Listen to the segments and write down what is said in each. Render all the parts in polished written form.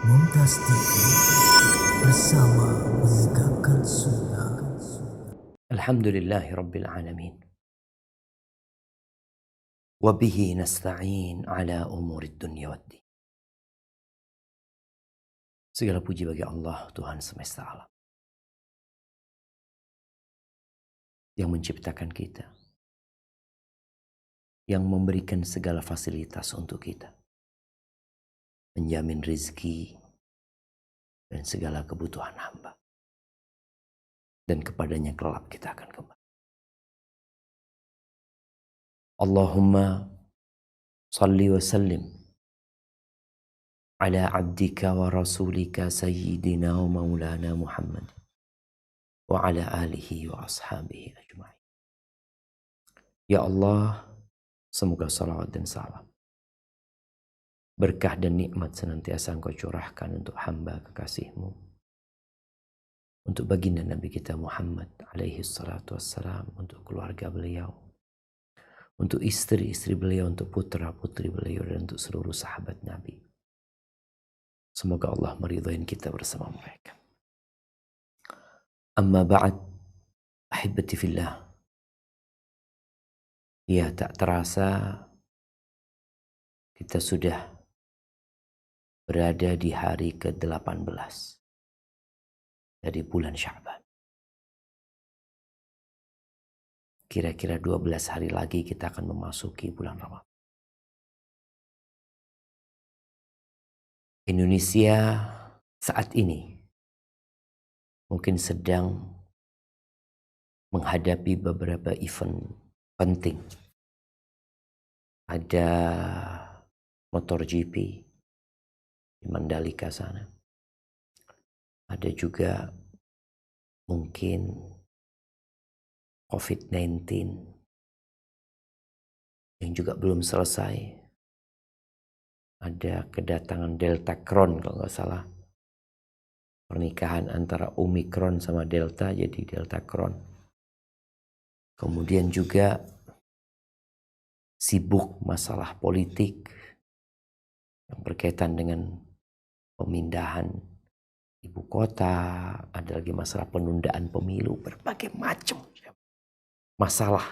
Mumtaz TV bersama menegakkan sunnah. Alhamdulillahi Rabbil Alamin. Wabihi nasta'in ala umurid dunya waddin. Segala puji bagi Allah, Tuhan semesta alam, yang menciptakan kita, yang memberikan segala fasilitas untuk kita, menjamin rizki dan segala kebutuhan hamba. Dan kepadanya kelak kita akan kembali. Allahumma salli wa sallim ala abdika wa rasulika sayyidina wa maulana Muhammad wa ala alihi wa ashabihi ajma'in. Ya Allah, semoga salawat dan salam, berkah dan nikmat senantiasa Engkau curahkan untuk hamba kekasih-Mu, untuk baginda Nabi kita Muhammad alaihi salatu wassalam, untuk keluarga beliau, untuk istri-istri beliau, untuk putra-putri beliau, dan untuk seluruh sahabat Nabi. Semoga Allah meridhoin kita bersama mereka. Amma ba'd, ahibati fillah. Ya, tak terasa kita sudah berada di hari ke-18 dari bulan Sya'ban. Kira-kira 12 hari lagi kita akan memasuki bulan Ramadan. Indonesia saat ini mungkin sedang menghadapi beberapa event penting. Ada MotoGP di Mandalika sana. Ada juga mungkin COVID-19 yang juga belum selesai. Ada kedatangan Delta Cron kalau nggak salah. Pernikahan antara Omicron sama Delta jadi Delta Cron. Kemudian juga sibuk masalah politik yang berkaitan dengan pemindahan ibu kota, ada lagi masalah penundaan pemilu, berbagai macam masalah.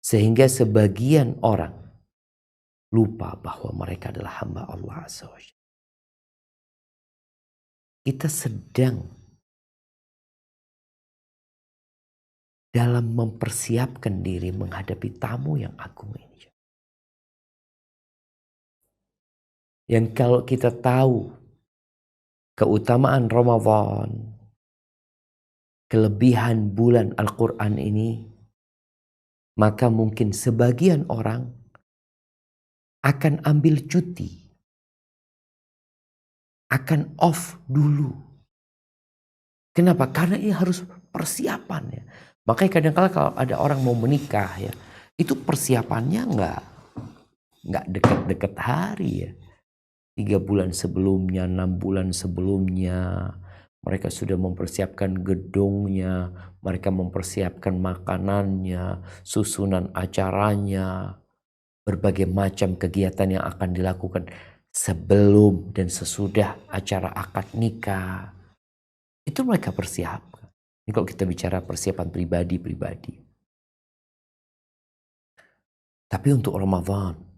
Sehingga sebagian orang lupa bahwa mereka adalah hamba Allah Azza wa Jalla. Kita sedang dalam mempersiapkan diri menghadapi tamu yang agung ini. Yang kalau kita tahu keutamaan Ramadan, kelebihan bulan Al-Quran ini, maka mungkin sebagian orang akan ambil cuti, akan off dulu. Kenapa? Karena ini harus persiapan ya. Makanya kadang-kala kalau ada orang mau menikah ya, itu persiapannya nggak dekat-dekat hari ya. 3 bulan sebelumnya, 6 bulan sebelumnya, mereka sudah mempersiapkan gedungnya, mereka mempersiapkan makanannya, susunan acaranya, berbagai macam kegiatan yang akan dilakukan sebelum dan sesudah acara akad nikah. Itu mereka persiapkan. Ini kalau kita bicara persiapan pribadi-pribadi. Tapi untuk Ramadan,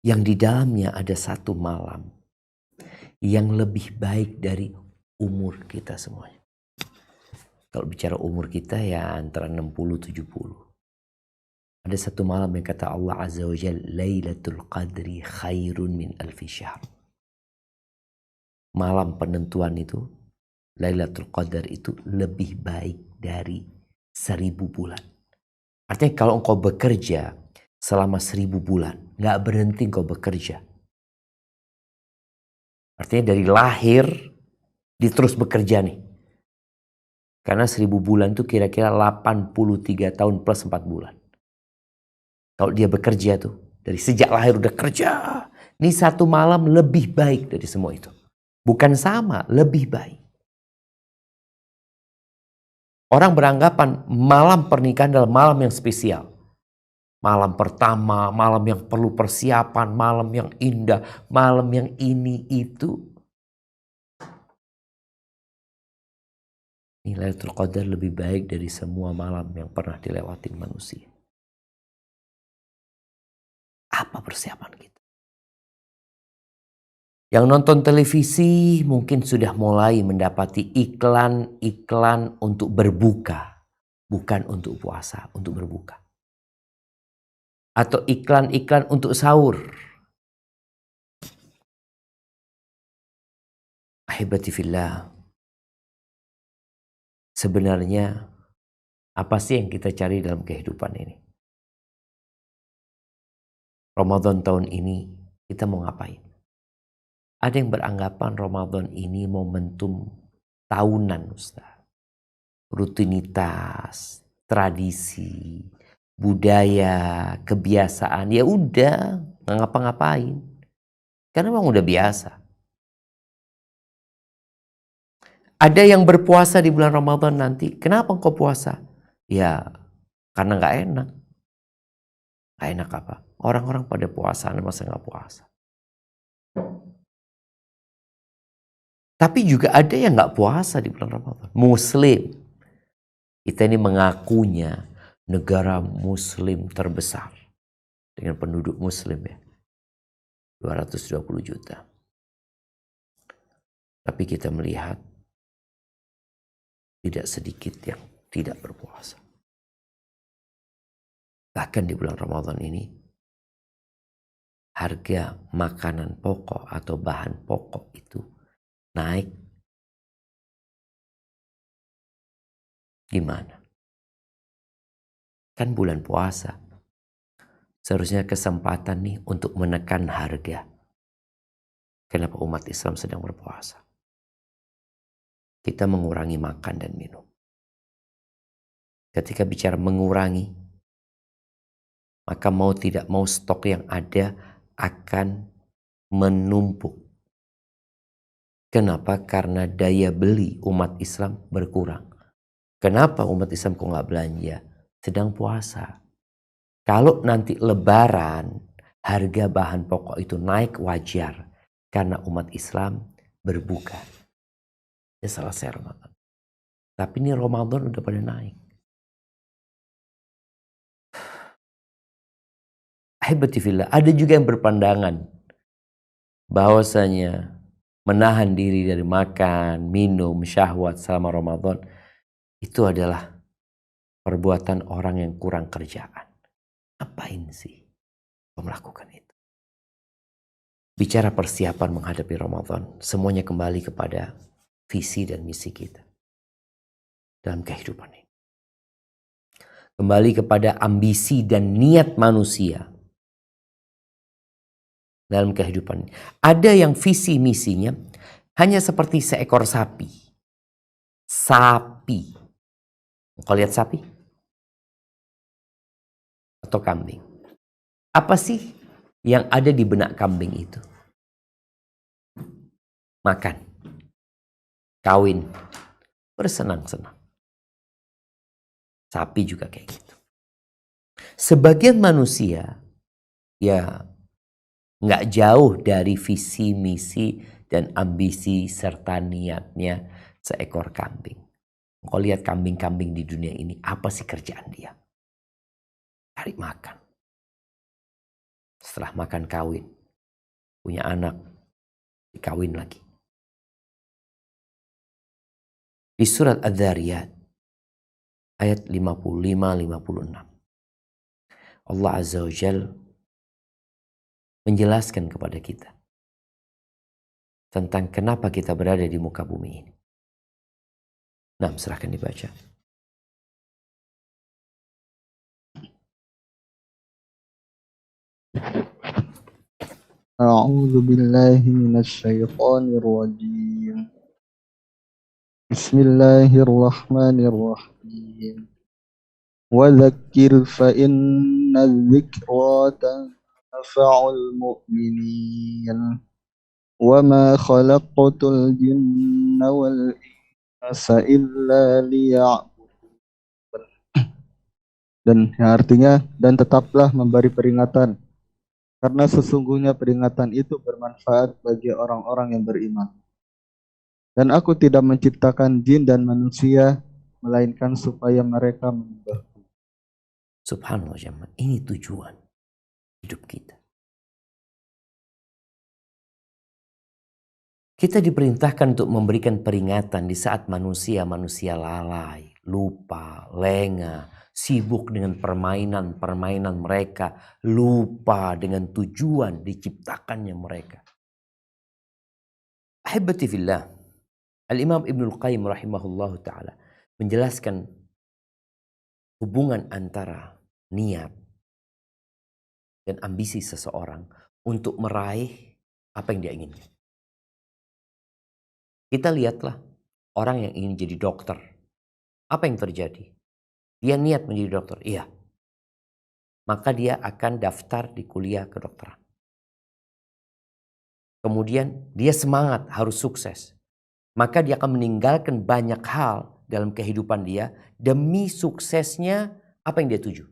yang di dalamnya ada satu malam yang lebih baik dari umur kita semuanya. Kalau bicara umur kita ya antara 60-70. Ada satu malam yang kata Allah Azza wa Jalla, Lailatul Qadri khairun min alfi syahr. Malam penentuan itu, Lailatul Qadar itu lebih baik dari 1000 bulan. Artinya kalau engkau bekerja selama 1000 bulan, gak berhenti engkau bekerja. Artinya dari lahir, dia terus bekerja nih. Karena 1000 bulan itu kira-kira 83 tahun plus 4 bulan. Kalau dia bekerja tuh, dari sejak lahir udah kerja. Ini satu malam lebih baik dari semua itu. Bukan sama, lebih baik. Orang beranggapan malam pernikahan adalah malam yang spesial. Malam pertama, malam yang perlu persiapan, malam yang indah, malam yang ini itu. Lailatul Qadar lebih baik dari semua malam yang pernah dilewatin manusia. Apa persiapan kita? Yang nonton televisi mungkin sudah mulai mendapati iklan-iklan untuk berbuka. Bukan untuk puasa, untuk berbuka. Atau iklan-iklan untuk sahur. Ahibati fillah. Sebenarnya apa sih yang kita cari dalam kehidupan ini? Ramadan tahun ini kita mau ngapain? Ada yang beranggapan Ramadan ini momentum tahunan, Ustaz. Rutinitas, tradisi, budaya, kebiasaan, ya udah nggak ngapa-ngapain. Karena memang udah biasa. Ada yang berpuasa di bulan Ramadan nanti. Kenapa engkau puasa? Ya karena nggak enak. Nggak enak apa? Orang-orang pada puasa, masa nggak puasa? Tapi juga ada yang nggak puasa di bulan Ramadan. Muslim. Kita ini mengakunya negara Muslim terbesar dengan penduduk Muslim ya, 220 juta. Tapi kita melihat tidak sedikit yang tidak berpuasa. Bahkan di bulan Ramadan ini, harga makanan pokok atau bahan pokok itu naik. Gimana? Kan bulan puasa. Seharusnya kesempatan nih untuk menekan harga. Kenapa umat Islam sedang berpuasa? Kita mengurangi makan dan minum. Ketika bicara mengurangi, maka mau tidak mau stok yang ada akan menumpuk. Kenapa? Karena daya beli umat Islam berkurang. Kenapa umat Islam kok nggak belanja? Sedang puasa. Kalau nanti lebaran, harga bahan pokok itu naik wajar. Karena umat Islam berbuka. Ya selesai Ramadan. Tapi ini Ramadan udah pada naik. Ahibati fillah, ada juga yang berpandangan bahwasanya menahan diri dari makan, minum, syahwat selama Ramadan itu adalah perbuatan orang yang kurang kerjaan. Apain sih kau melakukan itu? Bicara persiapan menghadapi Ramadan, semuanya kembali kepada visi dan misi kita dalam kehidupan ini. Kembali kepada ambisi dan niat manusia dalam kehidupan ini. Ada yang visi misinya hanya seperti seekor sapi. Sapi. Kau lihat sapi? Atau kambing? Apa sih yang ada di benak kambing itu? Makan. Kawin. Bersenang-senang. Sapi juga kayak gitu. Sebagian manusia ya nggak jauh dari visi, misi, dan ambisi serta niatnya seekor kambing. Kau lihat kambing-kambing di dunia ini, apa sih kerjaan dia? Cari makan. Setelah makan kawin, punya anak, dikawin lagi. Di surat Adz-Dzariyat ayat 55-56, Allah Azza wa Jalla menjelaskan kepada kita tentang kenapa kita berada di muka bumi ini. Nah, silahkan dibaca. A'udzu billahi minasyaitonir rajim. Bismillahirrahmanirrahim. Wa dzakir fa inna dzikra tanfa'ul mu'minin. Wa ma khalaqtul jinna wal insa illa liya'budun. Dan yang artinya, dan tetaplah memberi peringatan, karena sesungguhnya peringatan itu bermanfaat bagi orang-orang yang beriman. Dan aku tidak menciptakan jin dan manusia, melainkan supaya mereka menyembah. Subhanallah jemaah, ini tujuan hidup kita. Kita diperintahkan untuk memberikan peringatan di saat manusia lalai, lupa, lengah, sibuk dengan permainan mereka, lupa dengan tujuan diciptakannya mereka. Ahibati fillah, Al-Imam Ibnul Qayyim rahimahullahu ta'ala menjelaskan hubungan antara niat dan ambisi seseorang untuk meraih apa yang dia inginkan. Kita lihatlah orang yang ingin jadi dokter. Apa yang terjadi? Dia niat menjadi dokter, iya. Maka dia akan daftar di kuliah kedokteran. Kemudian dia semangat harus sukses. Maka dia akan meninggalkan banyak hal dalam kehidupan dia demi suksesnya apa yang dia tuju.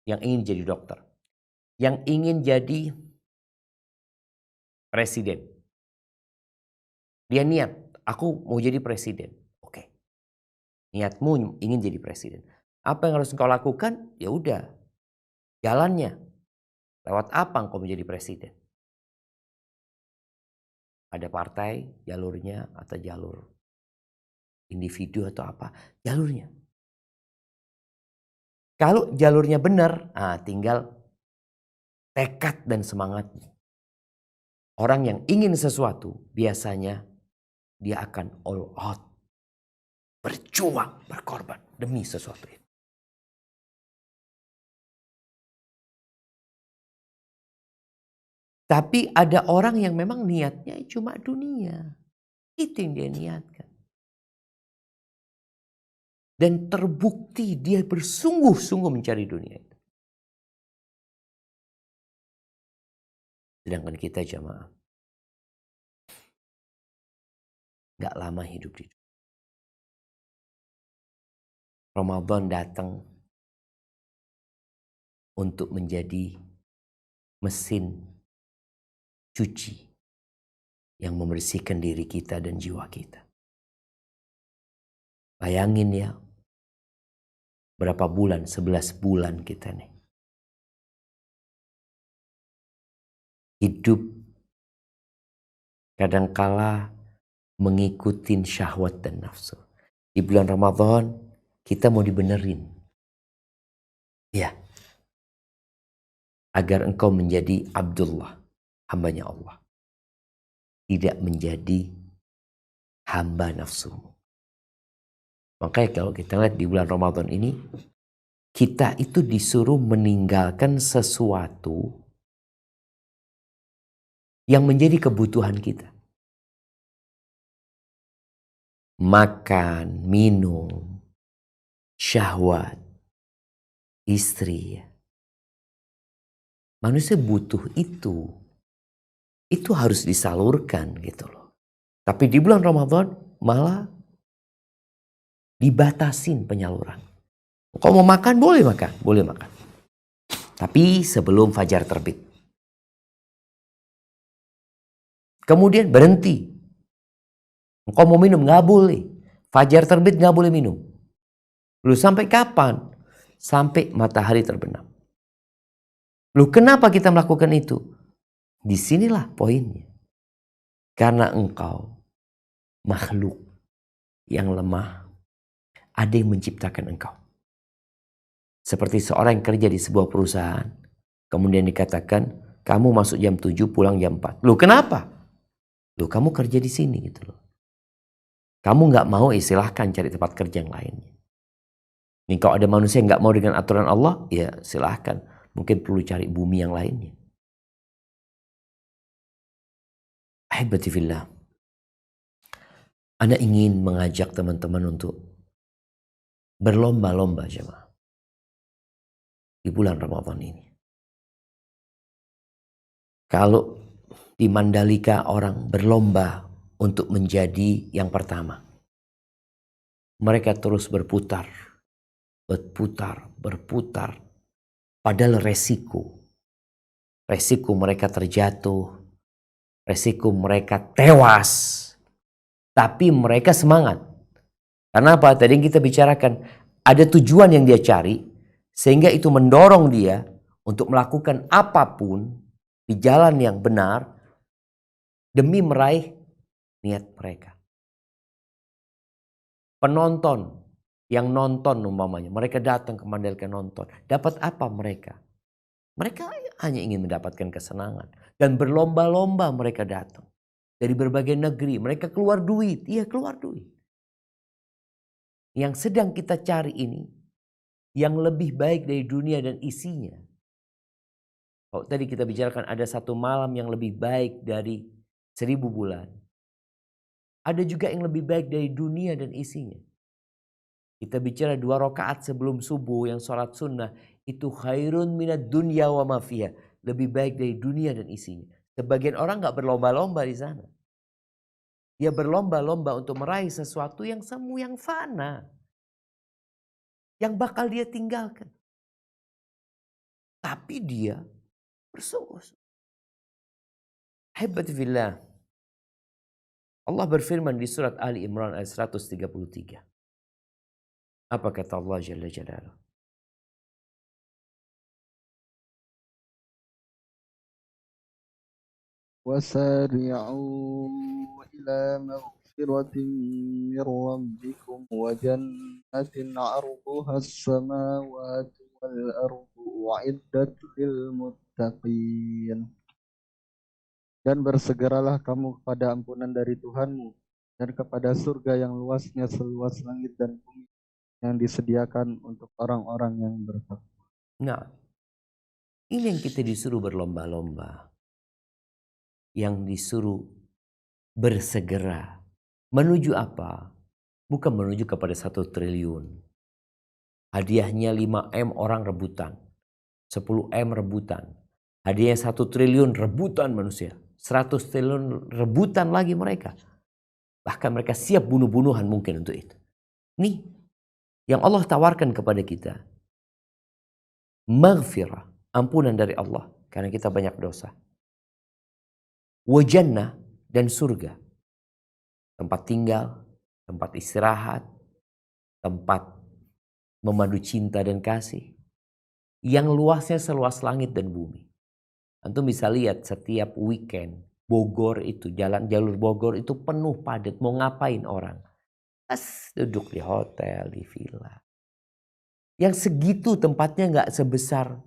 Yang ingin jadi dokter. Yang ingin jadi presiden. Dia niat, aku mau jadi presiden. Oke. Niatmu ingin jadi presiden. Apa yang harus engkau lakukan? Ya udah. Jalannya. Lewat apa engkau menjadi presiden? Ada partai, jalurnya, atau jalur individu atau apa? Jalurnya. Kalau jalurnya benar, tinggal tekad dan semangatnya. Orang yang ingin sesuatu biasanya dia akan all out. Berjuang, berkorban demi sesuatu itu. Tapi ada orang yang memang niatnya cuma dunia. Itu yang dia niatkan. Dan terbukti dia bersungguh-sungguh mencari dunia itu. Sedangkan kita jamaah gak lama hidup di dunia. Ramadan datang untuk menjadi mesin cuci yang membersihkan diri kita dan jiwa kita. Bayangin ya, berapa bulan, 11 bulan kita nih. Hidup kadangkala mengikuti syahwat dan nafsu. Di bulan Ramadan kita mau dibenerin. Ya. Agar engkau menjadi Abdullah, hambanya Allah. Tidak menjadi hamba nafsumu. Makanya kalau kita lihat di bulan Ramadan ini, kita itu disuruh meninggalkan sesuatu yang menjadi kebutuhan kita. Makan, minum, syahwat, istri. Manusia butuh itu. Itu harus disalurkan gitu loh. Tapi di bulan Ramadan malah dibatasin penyaluran. Kau mau makan, boleh makan. Boleh makan. Tapi sebelum fajar terbit. Kemudian berhenti. Kau mau minum, gak boleh. Fajar terbit gak boleh minum. Lalu sampai kapan? Sampai matahari terbenam. Loh kenapa kita melakukan itu? Disinilah poinnya. Karena engkau makhluk yang lemah, ada yang menciptakan engkau. Seperti seorang yang kerja di sebuah perusahaan, kemudian dikatakan, kamu masuk jam 7, pulang jam 4. Loh kenapa? Loh kamu kerja di sini gitu loh. Kamu gak mau, silahkan cari tempat kerja yang lainnya. Ini kalau ada manusia yang gak mau dengan aturan Allah, ya silahkan. Mungkin perlu cari bumi yang lainnya. Ahibati fillah. Anda ingin mengajak teman-teman untuk berlomba-lomba jemaah di bulan Ramadan ini. Kalau di Mandalika orang berlomba untuk menjadi yang pertama. Mereka terus berputar berputar. Padahal resiko mereka terjatuh, resiko mereka tewas. Tapi mereka semangat. Karena apa? Tadi yang kita bicarakan, ada tujuan yang dia cari, sehingga itu mendorong dia untuk melakukan apapun di jalan yang benar demi meraih niat mereka. Penonton yang nonton umpamanya, mereka datang ke Mandalika nonton. Dapat apa mereka? Mereka hanya ingin mendapatkan kesenangan. Dan berlomba-lomba mereka datang. Dari berbagai negeri, mereka keluar duit. Iya, keluar duit. Yang sedang kita cari ini, yang lebih baik dari dunia dan isinya. Kalau tadi kita bicarakan ada satu malam yang lebih baik dari 1000 bulan. Ada juga yang lebih baik dari dunia dan isinya. Kita bicara 2 rakaat sebelum subuh yang sholat sunnah. Itu khairun minad dunya wa ma fiha. Lebih baik dari dunia dan isinya. Sebagian orang gak berlomba-lomba di sana. Dia berlomba-lomba untuk meraih sesuatu yang semu, yang fana. Yang bakal dia tinggalkan. Tapi dia bersungguh-sungguh. Ahibati fillah. Allah berfirman di surat Ali Imran ayat 133. Apa kata Allah Jalla Jalaluhu? وسارعوا إلى مغفرة من ربكم وجنة عرضها السماوات والأرض أعدت للمتقين. Dan bersegeralah kamu kepada ampunan dari Tuhanmu dan kepada surga yang luasnya seluas langit dan bumi yang disediakan untuk orang-orang yang bertakwa. Nah, ini yang kita disuruh berlomba-lomba. Yang disuruh bersegera. Menuju apa? Bukan menuju kepada 1 triliun. Hadiahnya 5M orang rebutan. 10M rebutan. Hadiahnya 1 triliun rebutan manusia. 100 triliun rebutan lagi mereka. Bahkan mereka siap bunuh-bunuhan mungkin untuk itu. Nih, yang Allah tawarkan kepada kita. Maghfirah, ampunan dari Allah. Karena kita banyak dosa. Wajannah, dan surga. Tempat tinggal, tempat istirahat, tempat memandu cinta dan kasih. Yang luasnya seluas langit dan bumi. Antum bisa lihat setiap weekend Bogor itu, jalur Bogor itu penuh padat. Mau ngapain orang? Duduk di hotel, di villa. Yang segitu tempatnya gak sebesar,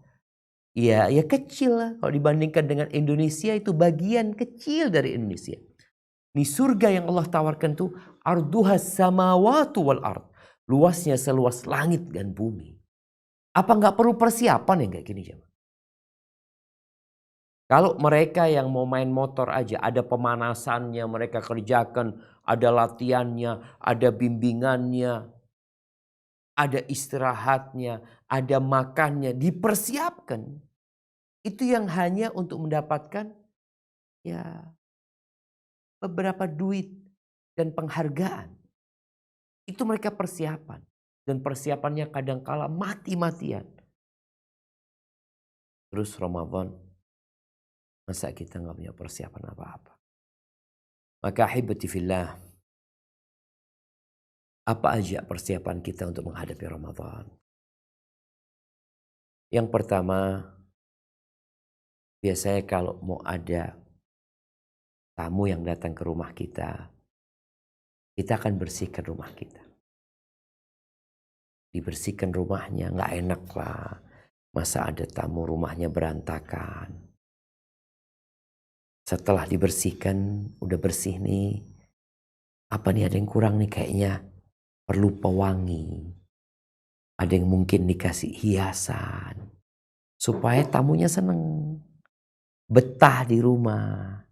ya kecil lah. Kalau dibandingkan dengan Indonesia itu bagian kecil dari Indonesia. Ini surga yang Allah tawarkan tuh arduhas samawatu wal ard. Luasnya seluas langit dan bumi. Apa gak perlu persiapan yang kayak gini jemaah? Kalau mereka yang mau main motor aja, ada pemanasannya, mereka kerjakan, ada latihannya, ada bimbingannya, ada istirahatnya, ada makannya, dipersiapkan. Itu yang hanya untuk mendapatkan ya beberapa duit dan penghargaan. Itu mereka persiapan. Dan persiapannya kadangkala mati-matian. Terus Ramadan. Masa kita nggak punya persiapan apa-apa? Maka ahibati fillah, apa aja persiapan kita untuk menghadapi Ramadan? Yang pertama, biasanya kalau mau ada tamu yang datang ke rumah kita akan bersihkan rumah kita. Dibersihkan rumahnya, nggak enak lah. Masa ada tamu rumahnya berantakan. Setelah dibersihkan, udah bersih nih. Apa nih, ada yang kurang nih kayaknya. Perlu pewangi. Ada yang mungkin dikasih hiasan. Supaya tamunya seneng. Betah di rumah.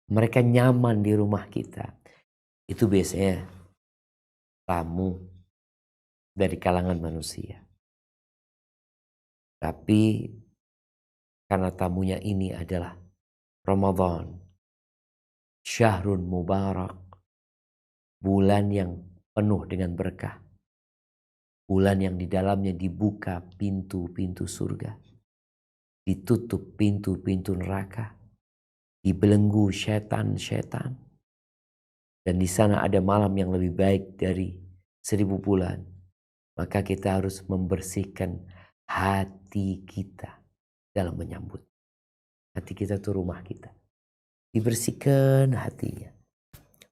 Mereka nyaman di rumah kita. Itu biasanya tamu dari kalangan manusia. Tapi karena tamunya ini adalah Ramadan, syahrun mubarak, bulan yang penuh dengan berkah, Bulan yang di dalamnya dibuka pintu-pintu surga, ditutup pintu-pintu neraka, dibelenggu setan-setan. Dan di sana ada malam yang lebih baik dari 1000 bulan. Maka kita harus membersihkan hati kita dalam menyambut. Hati kita itu rumah kita. Dibersihkan hatinya.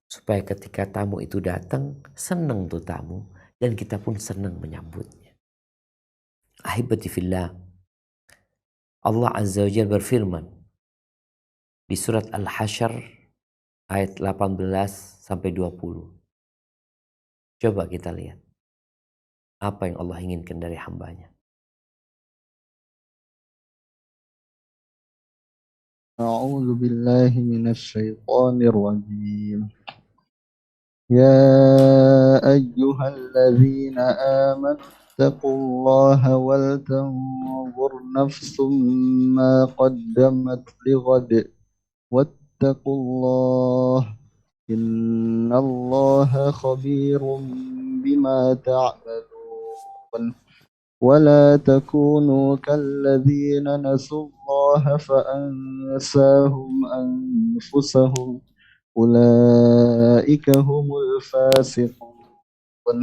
Supaya ketika tamu itu datang, senang tuh tamu. Dan kita pun senang menyambutnya. Ahibati fillah. Allah Azza wa Jalla berfirman di surat Al-Hasyr ayat 18 sampai 20. Coba kita lihat apa yang Allah inginkan dari hambanya. A'udzu billahi minasy syaithanir rajim. يا أيها الذين آمنوا اتقوا الله ولتنظر نفس ما قدمت لغد واتقوا الله إن الله خبير بما تعملون ولا تكونوا كالذين نسوا الله فأنساهم أنفسهم أولئك هم الفاسقون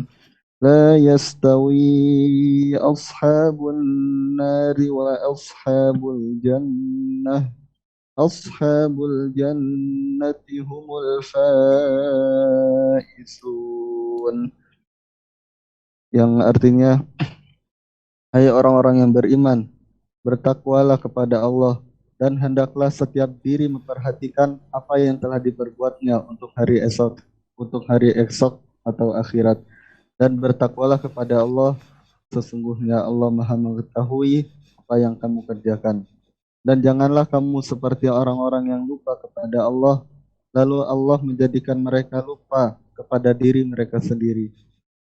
لا يستوي أصحاب النار وأصحاب الجنة أصحاب الجنة هم الفائزون. Yang artinya, hai orang-orang yang beriman, bertakwalah kepada Allah dan hendaklah setiap diri memperhatikan apa yang telah diperbuatnya untuk hari esok atau akhirat, dan bertakwalah kepada Allah, sesungguhnya Allah Maha mengetahui apa yang kamu kerjakan. Dan janganlah kamu seperti orang-orang yang lupa kepada Allah, lalu Allah menjadikan mereka lupa kepada diri mereka sendiri.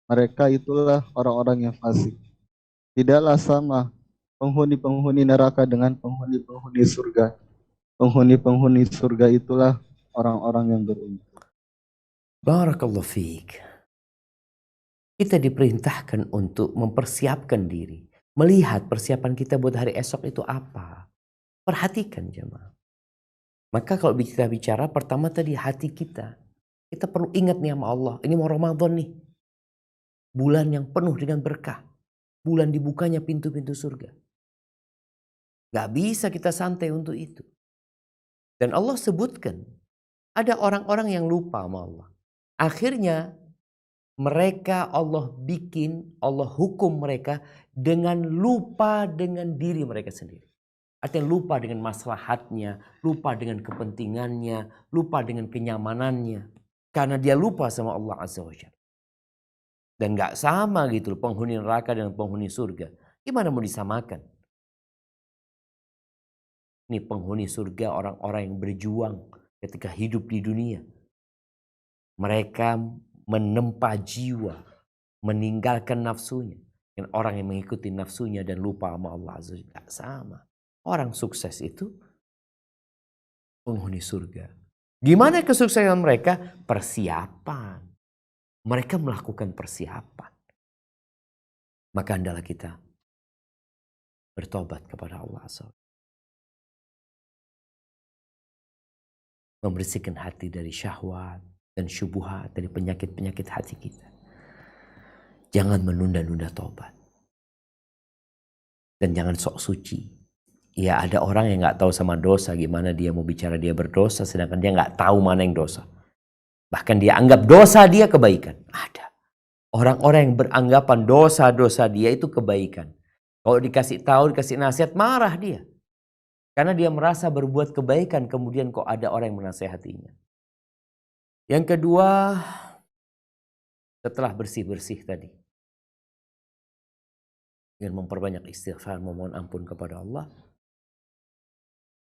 Mereka itulah orang-orang yang fasik. Tidaklah sama penghuni-penghuni neraka dengan penghuni-penghuni surga. Penghuni-penghuni surga itulah orang-orang yang beruntung. Barakallahu fiik. Kita diperintahkan untuk mempersiapkan diri. Melihat persiapan kita buat hari esok itu apa. Perhatikan jemaah. Maka kalau kita bicara pertama tadi hati kita. Kita perlu ingat nih sama Allah. Ini mau Ramadan nih. Bulan yang penuh dengan berkah. Bulan dibukanya pintu-pintu surga. Gak bisa kita santai untuk itu. Dan Allah sebutkan. Ada orang-orang yang lupa sama Allah. Akhirnya mereka Allah bikin, Allah hukum mereka dengan lupa dengan diri mereka sendiri. Artinya lupa dengan maslahatnya, lupa dengan kepentingannya, lupa dengan kenyamanannya. Karena dia lupa sama Allah Azza wa Jalla. Dan gak sama gitu penghuni neraka dengan penghuni surga. Gimana mau disamakan? Ini penghuni surga orang-orang yang berjuang ketika hidup di dunia. Mereka menempa jiwa, meninggalkan nafsunya. Dan orang yang mengikuti nafsunya dan lupa sama Allah Azza wa Jalla. Gak sama. Orang sukses itu penghuni surga. Gimana kesuksesan mereka? Persiapan. Mereka melakukan persiapan. Maka hendaklah kita bertobat kepada Allah Azza wa Jalla. Membersihkan hati dari syahwat dan syubhat, dari penyakit-penyakit hati kita. Jangan menunda-nunda tobat. Dan jangan sok suci. Ya ada orang yang gak tahu sama dosa, gimana dia mau bicara dia berdosa, sedangkan dia gak tahu mana yang dosa. Bahkan dia anggap dosa dia kebaikan. Ada. Orang-orang yang beranggapan dosa-dosa dia itu kebaikan. Kalau dikasih tahu, dikasih nasihat, marah dia. Karena dia merasa berbuat kebaikan, kemudian kok ada orang yang menasehatinya. Yang kedua, setelah bersih-bersih tadi, dengan memperbanyak istighfar, memohon ampun kepada Allah,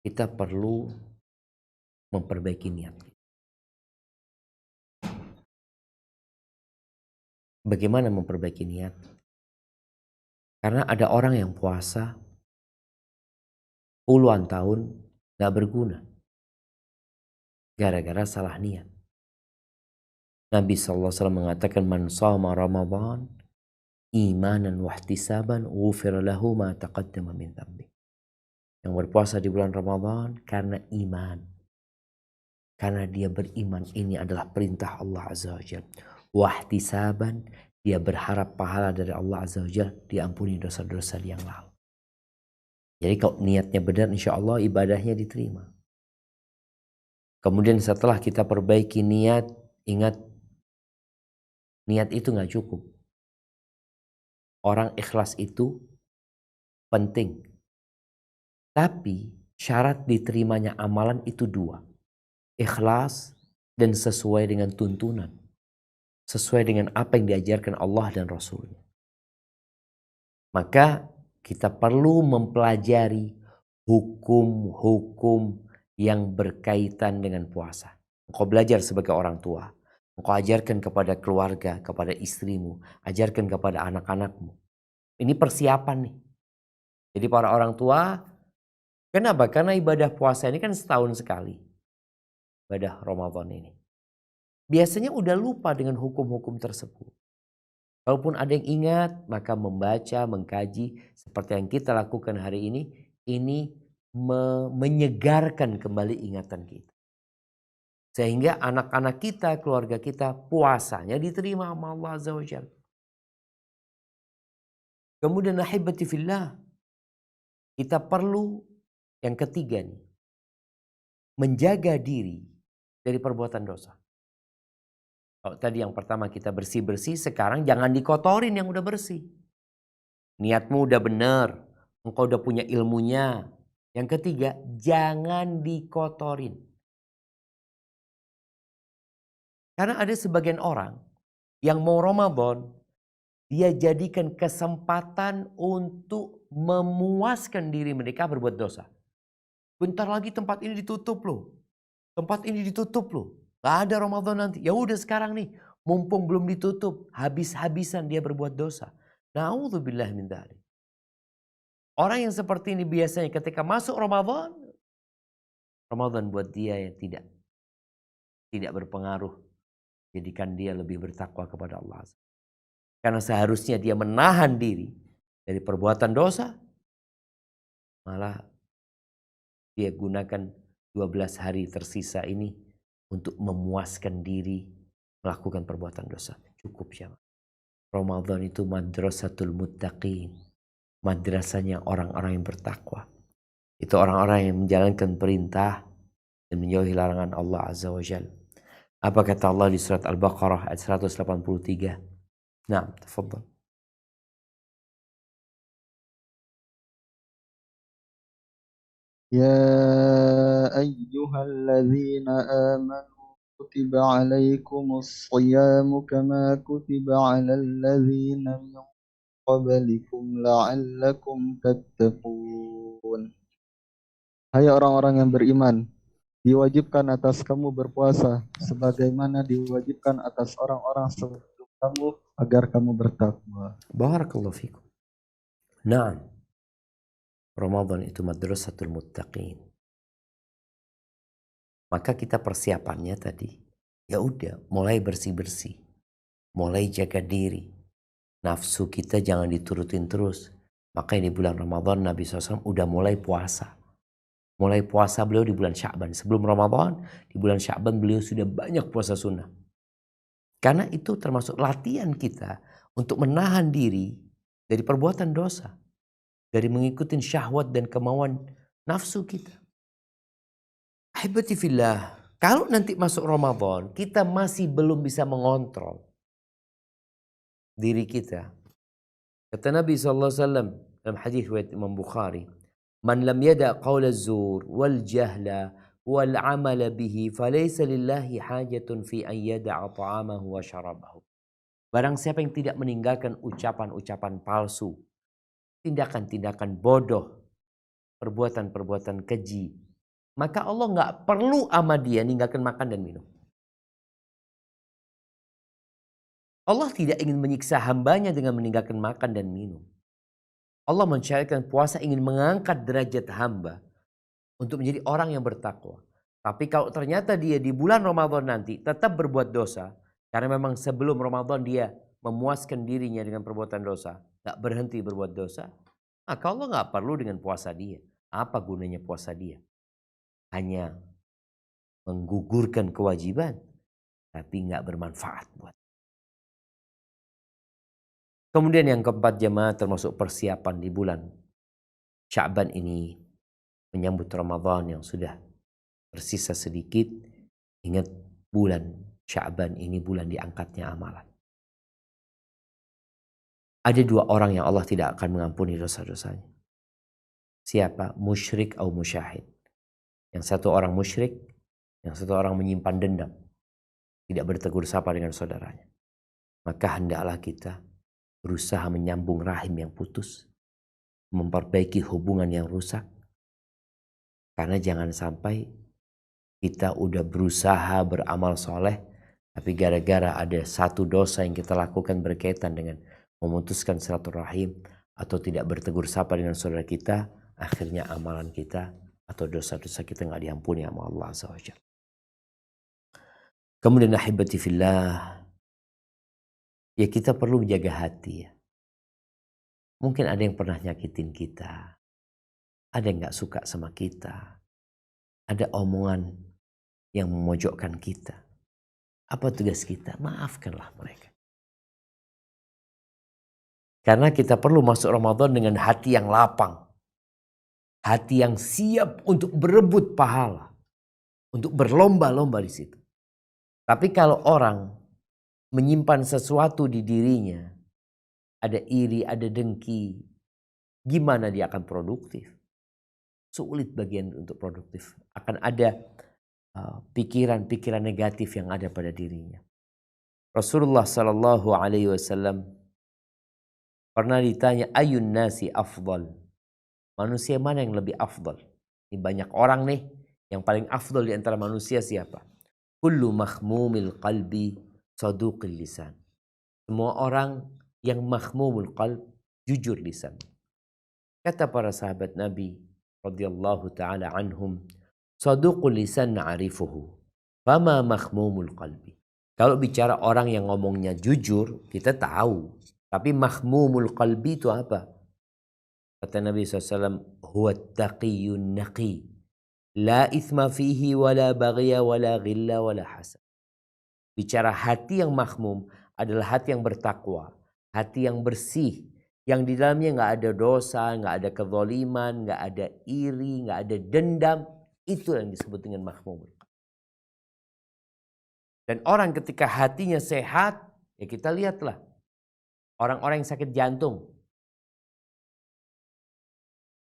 kita perlu memperbaiki niat. Bagaimana memperbaiki niat? Karena ada orang yang puasa puluhan tahun gak berguna. Gara-gara salah niat. Nabi SAW mengatakan, Man shoma Ramadan imanan wahtisaban ghufira lahu ma taqaddama min dhanbi. Yang berpuasa di bulan Ramadan karena iman. Karena dia beriman ini adalah perintah Allah Azza wa Jalla. Wahtisaban, dia berharap pahala dari Allah Azza wa Jalla, diampuni dosa-dosa yang lalu. Jadi kalau niatnya benar, insya Allah ibadahnya diterima. Kemudian setelah kita perbaiki niat, ingat niat itu nggak cukup. Orang ikhlas itu penting. Tapi syarat diterimanya amalan itu dua. Ikhlas dan sesuai dengan tuntunan. Sesuai dengan apa yang diajarkan Allah dan Rasulnya. Maka kita perlu mempelajari hukum-hukum yang berkaitan dengan puasa. Engkau belajar sebagai orang tua. Engkau ajarkan kepada keluarga, kepada istrimu. Ajarkan kepada anak-anakmu. Ini persiapan nih. Jadi para orang tua, kenapa? Karena ibadah puasa ini kan setahun sekali. Ibadah Ramadan ini. Biasanya udah lupa dengan hukum-hukum tersebut. Kalaupun ada yang ingat, maka membaca, mengkaji. Seperti yang kita lakukan hari ini menyegarkan kembali ingatan kita. Sehingga anak-anak kita, keluarga kita, puasanya diterima sama Allah Azza wa Jalla. Kemudian ahibati fillah, kita perlu yang ketiga nih, menjaga diri dari perbuatan dosa. Kalau tadi yang pertama kita bersih-bersih, sekarang jangan dikotorin yang udah bersih. Niatmu udah benar, engkau udah punya ilmunya. Yang ketiga, jangan dikotorin. Karena ada sebagian orang yang mau Ramadan, dia jadikan kesempatan untuk memuaskan diri mereka berbuat dosa. Bentar lagi tempat ini ditutup loh. Tempat ini ditutup loh. Gak ada Ramadan nanti. Ya udah sekarang nih, mumpung belum ditutup, habis-habisan dia berbuat dosa. Na'udzubillah min dzalik. Orang yang seperti ini biasanya ketika masuk Ramadan buat dia yang tidak berpengaruh. Jadikan dia lebih bertakwa kepada Allah. Karena seharusnya dia menahan diri dari perbuatan dosa, malah dia gunakan 12 hari tersisa ini untuk memuaskan diri melakukan perbuatan dosa. Cukup ya. Ramadan itu madrasatul muttaqin. Madrasahnya orang-orang yang bertakwa. Itu orang-orang yang menjalankan perintah dan menjauhi larangan Allah Azza wa Jalla. Apa kata Allah di surat Al-Baqarah ayat 183? Nah, tafadhal. يا أيها الذين آمنوا كتب عليكم الصيام كما كتب على الذين من قبلكم لعلكم تتقون. Hai orang-orang yang beriman, diwajibkan atas kamu berpuasa sebagaimana diwajibkan atas orang-orang sebelum kamu agar kamu bertakwa. Barakallahu fikum. Nah, Ramadan itu madrasatul muttaqin. Maka kita persiapannya tadi, ya udah mulai bersih-bersih. Mulai jaga diri. Nafsu kita jangan diturutin terus. Makanya di bulan Ramadan Nabi SAW udah mulai puasa. Mulai puasa beliau di bulan Sya'ban. Sebelum Ramadan, di bulan Sya'ban beliau sudah banyak puasa sunnah. Karena itu termasuk latihan kita untuk menahan diri dari perbuatan dosa. Dari mengikuti syahwat dan kemauan nafsu kita. Ahibati fillah, kalau nanti masuk Ramadan, kita masih belum bisa mengontrol diri kita. Kata Nabi SAW dalam hadis riwayat Imam Bukhari, "Man lam yada' qaula az-zur wal jahla wal 'amala bihi falaysa lillahi hajatun fi an yada'a ta'amahu wa syarabahu." Barang siapa yang tidak meninggalkan ucapan-ucapan palsu, tindakan-tindakan bodoh, perbuatan-perbuatan keji, maka Allah nggak perlu sama dia meninggalkan makan dan minum. Allah tidak ingin menyiksa hambanya dengan meninggalkan makan dan minum. Allah mensyariatkan puasa ingin mengangkat derajat hamba untuk menjadi orang yang bertakwa. Tapi kalau ternyata dia di bulan Ramadan nanti tetap berbuat dosa, karena memang sebelum Ramadan dia memuaskan dirinya dengan perbuatan dosa, nggak berhenti berbuat dosa, maka Allah nggak perlu dengan puasa dia. Apa gunanya puasa dia? Hanya menggugurkan kewajiban, tapi nggak bermanfaat buat. Kemudian yang keempat jemaah, termasuk persiapan di bulan Sya'ban ini menyambut Ramadan yang sudah tersisa sedikit. Ingat, bulan Sya'ban ini bulan diangkatnya amalan. Ada dua orang yang Allah tidak akan mengampuni dosa-dosanya. Siapa? Musyrik atau musyahid. Yang satu orang musyrik, yang satu orang menyimpan dendam, tidak bertegur sapa dengan saudaranya. Maka hendaklah kita berusaha menyambung rahim yang putus, memperbaiki hubungan yang rusak. Karena jangan sampai kita udah berusaha beramal soleh, tapi gara-gara ada satu dosa yang kita lakukan berkaitan dengan memutuskan silaturahim atau tidak bertegur sapa dengan saudara kita, akhirnya amalan kita atau dosa-dosa kita nggak diampuni sama Allah Azza wa Jalla. Kemudian ahibati fillah, ya kita perlu menjaga hati ya. Mungkin ada yang pernah nyakitin kita, ada yang nggak suka sama kita, ada omongan yang memojokkan kita. Apa tugas kita? Maafkanlah mereka. Karena kita perlu masuk Ramadan dengan hati yang lapang. Hati yang siap untuk berebut pahala. Untuk berlomba-lomba di situ. Tapi kalau orang menyimpan sesuatu di dirinya, ada iri, ada dengki, gimana dia akan produktif? Sulit bagian untuk produktif. Akan ada pikiran-pikiran negatif yang ada pada dirinya. Rasulullah Sallallahu Alaihi Wasallam pernah ditanya, ayun nasi afdal, manusia mana yang lebih afdal? Ini banyak orang nih, yang paling afdal di antara manusia siapa? Kullu makhmumil qalbi saduqil lisan. Semua orang yang makhmumul qalb, jujur lisan. Kata para sahabat Nabi radhiyallahu taala anhum, saduqul lisan na'rifuhu, fama makhmumul qalbi. Kalau bicara orang yang ngomongnya jujur, kita tahu. Tapi makhmumul qalbi itu apa? Kata Nabi SAW, huwa taqiyun naqi, la ithma fihi wala baghya wala ghilla wala hasad. Bicara hati yang makhmum adalah hati yang bertakwa, hati yang bersih, yang di dalamnya nggak ada dosa, nggak ada kezaliman, nggak ada iri, nggak ada dendam. Itu yang disebut dengan makhmum. Dan orang ketika hatinya sehat, ya kita lihatlah orang-orang yang sakit jantung,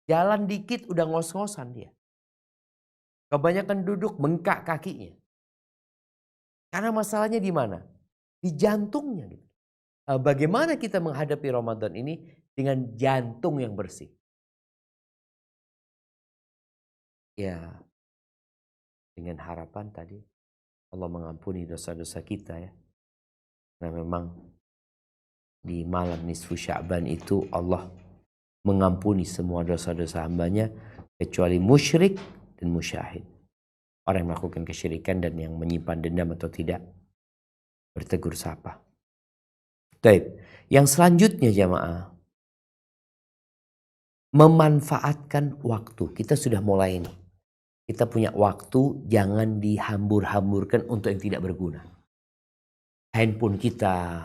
jalan dikit udah ngos-ngosan dia. Kebanyakan duduk bengkak kakinya. Karena masalahnya di mana? Di jantungnya. Gitu. Bagaimana kita menghadapi Ramadan ini dengan jantung yang bersih? Ya, dengan harapan tadi Allah mengampuni dosa-dosa kita ya. Nah memang di malam nisfu Sya'ban itu Allah mengampuni semua dosa-dosa hambanya kecuali musyrik dan musyahid. Orang yang melakukan kesyirikan dan yang menyimpan dendam atau tidak bertegur sapa. Baik, yang selanjutnya jamaah, memanfaatkan waktu. Kita sudah mulai nih. Kita punya waktu, jangan dihambur-hamburkan untuk yang tidak berguna. Handphone kita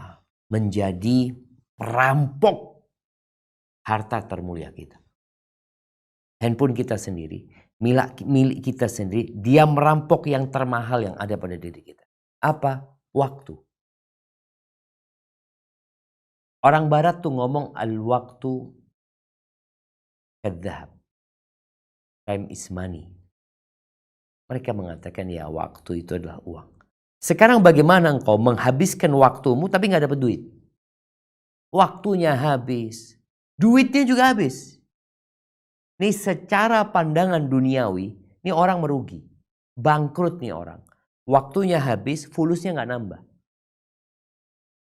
menjadi perampok harta termulia kita. Handphone kita sendiri, milik kita sendiri, dia merampok yang termahal yang ada pada diri kita. Apa? Waktu. Orang barat tuh ngomong al-waktu kadzab. Time is money. Mereka mengatakan ya waktu itu adalah uang. Sekarang bagaimana engkau menghabiskan waktumu tapi gak dapat duit? Waktunya habis. Duitnya juga habis. Ini secara pandangan duniawi, ini orang merugi. Bangkrut nih orang. Waktunya habis, fulusnya gak nambah.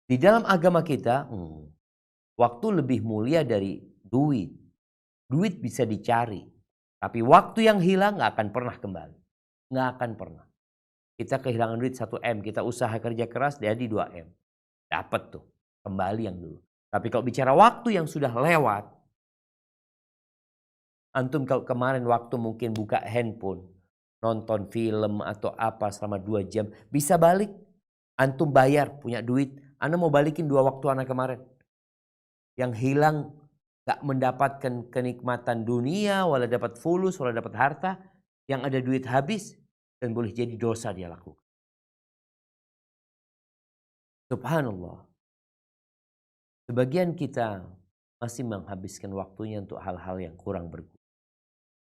Di dalam agama kita, waktu lebih mulia dari duit. Duit bisa dicari. Tapi waktu yang hilang gak akan pernah kembali. Gak akan pernah. Kita kehilangan duit 1 M, kita usaha kerja keras jadi 2 M. Dapat tuh. Kembali yang dulu. Tapi kalau bicara waktu yang sudah lewat, antum kalau kemarin waktu mungkin buka handphone, nonton film atau apa selama 2 jam, bisa balik. Antum bayar, punya duit, Anda mau balikin 2 waktu Anda kemarin. Yang hilang gak mendapatkan kenikmatan dunia, wala dapat fulus, wala dapat harta, yang ada duit habis, dan boleh jadi dosa dia lakukan. Subhanallah. Sebagian kita masih menghabiskan waktunya untuk hal-hal yang kurang berguna.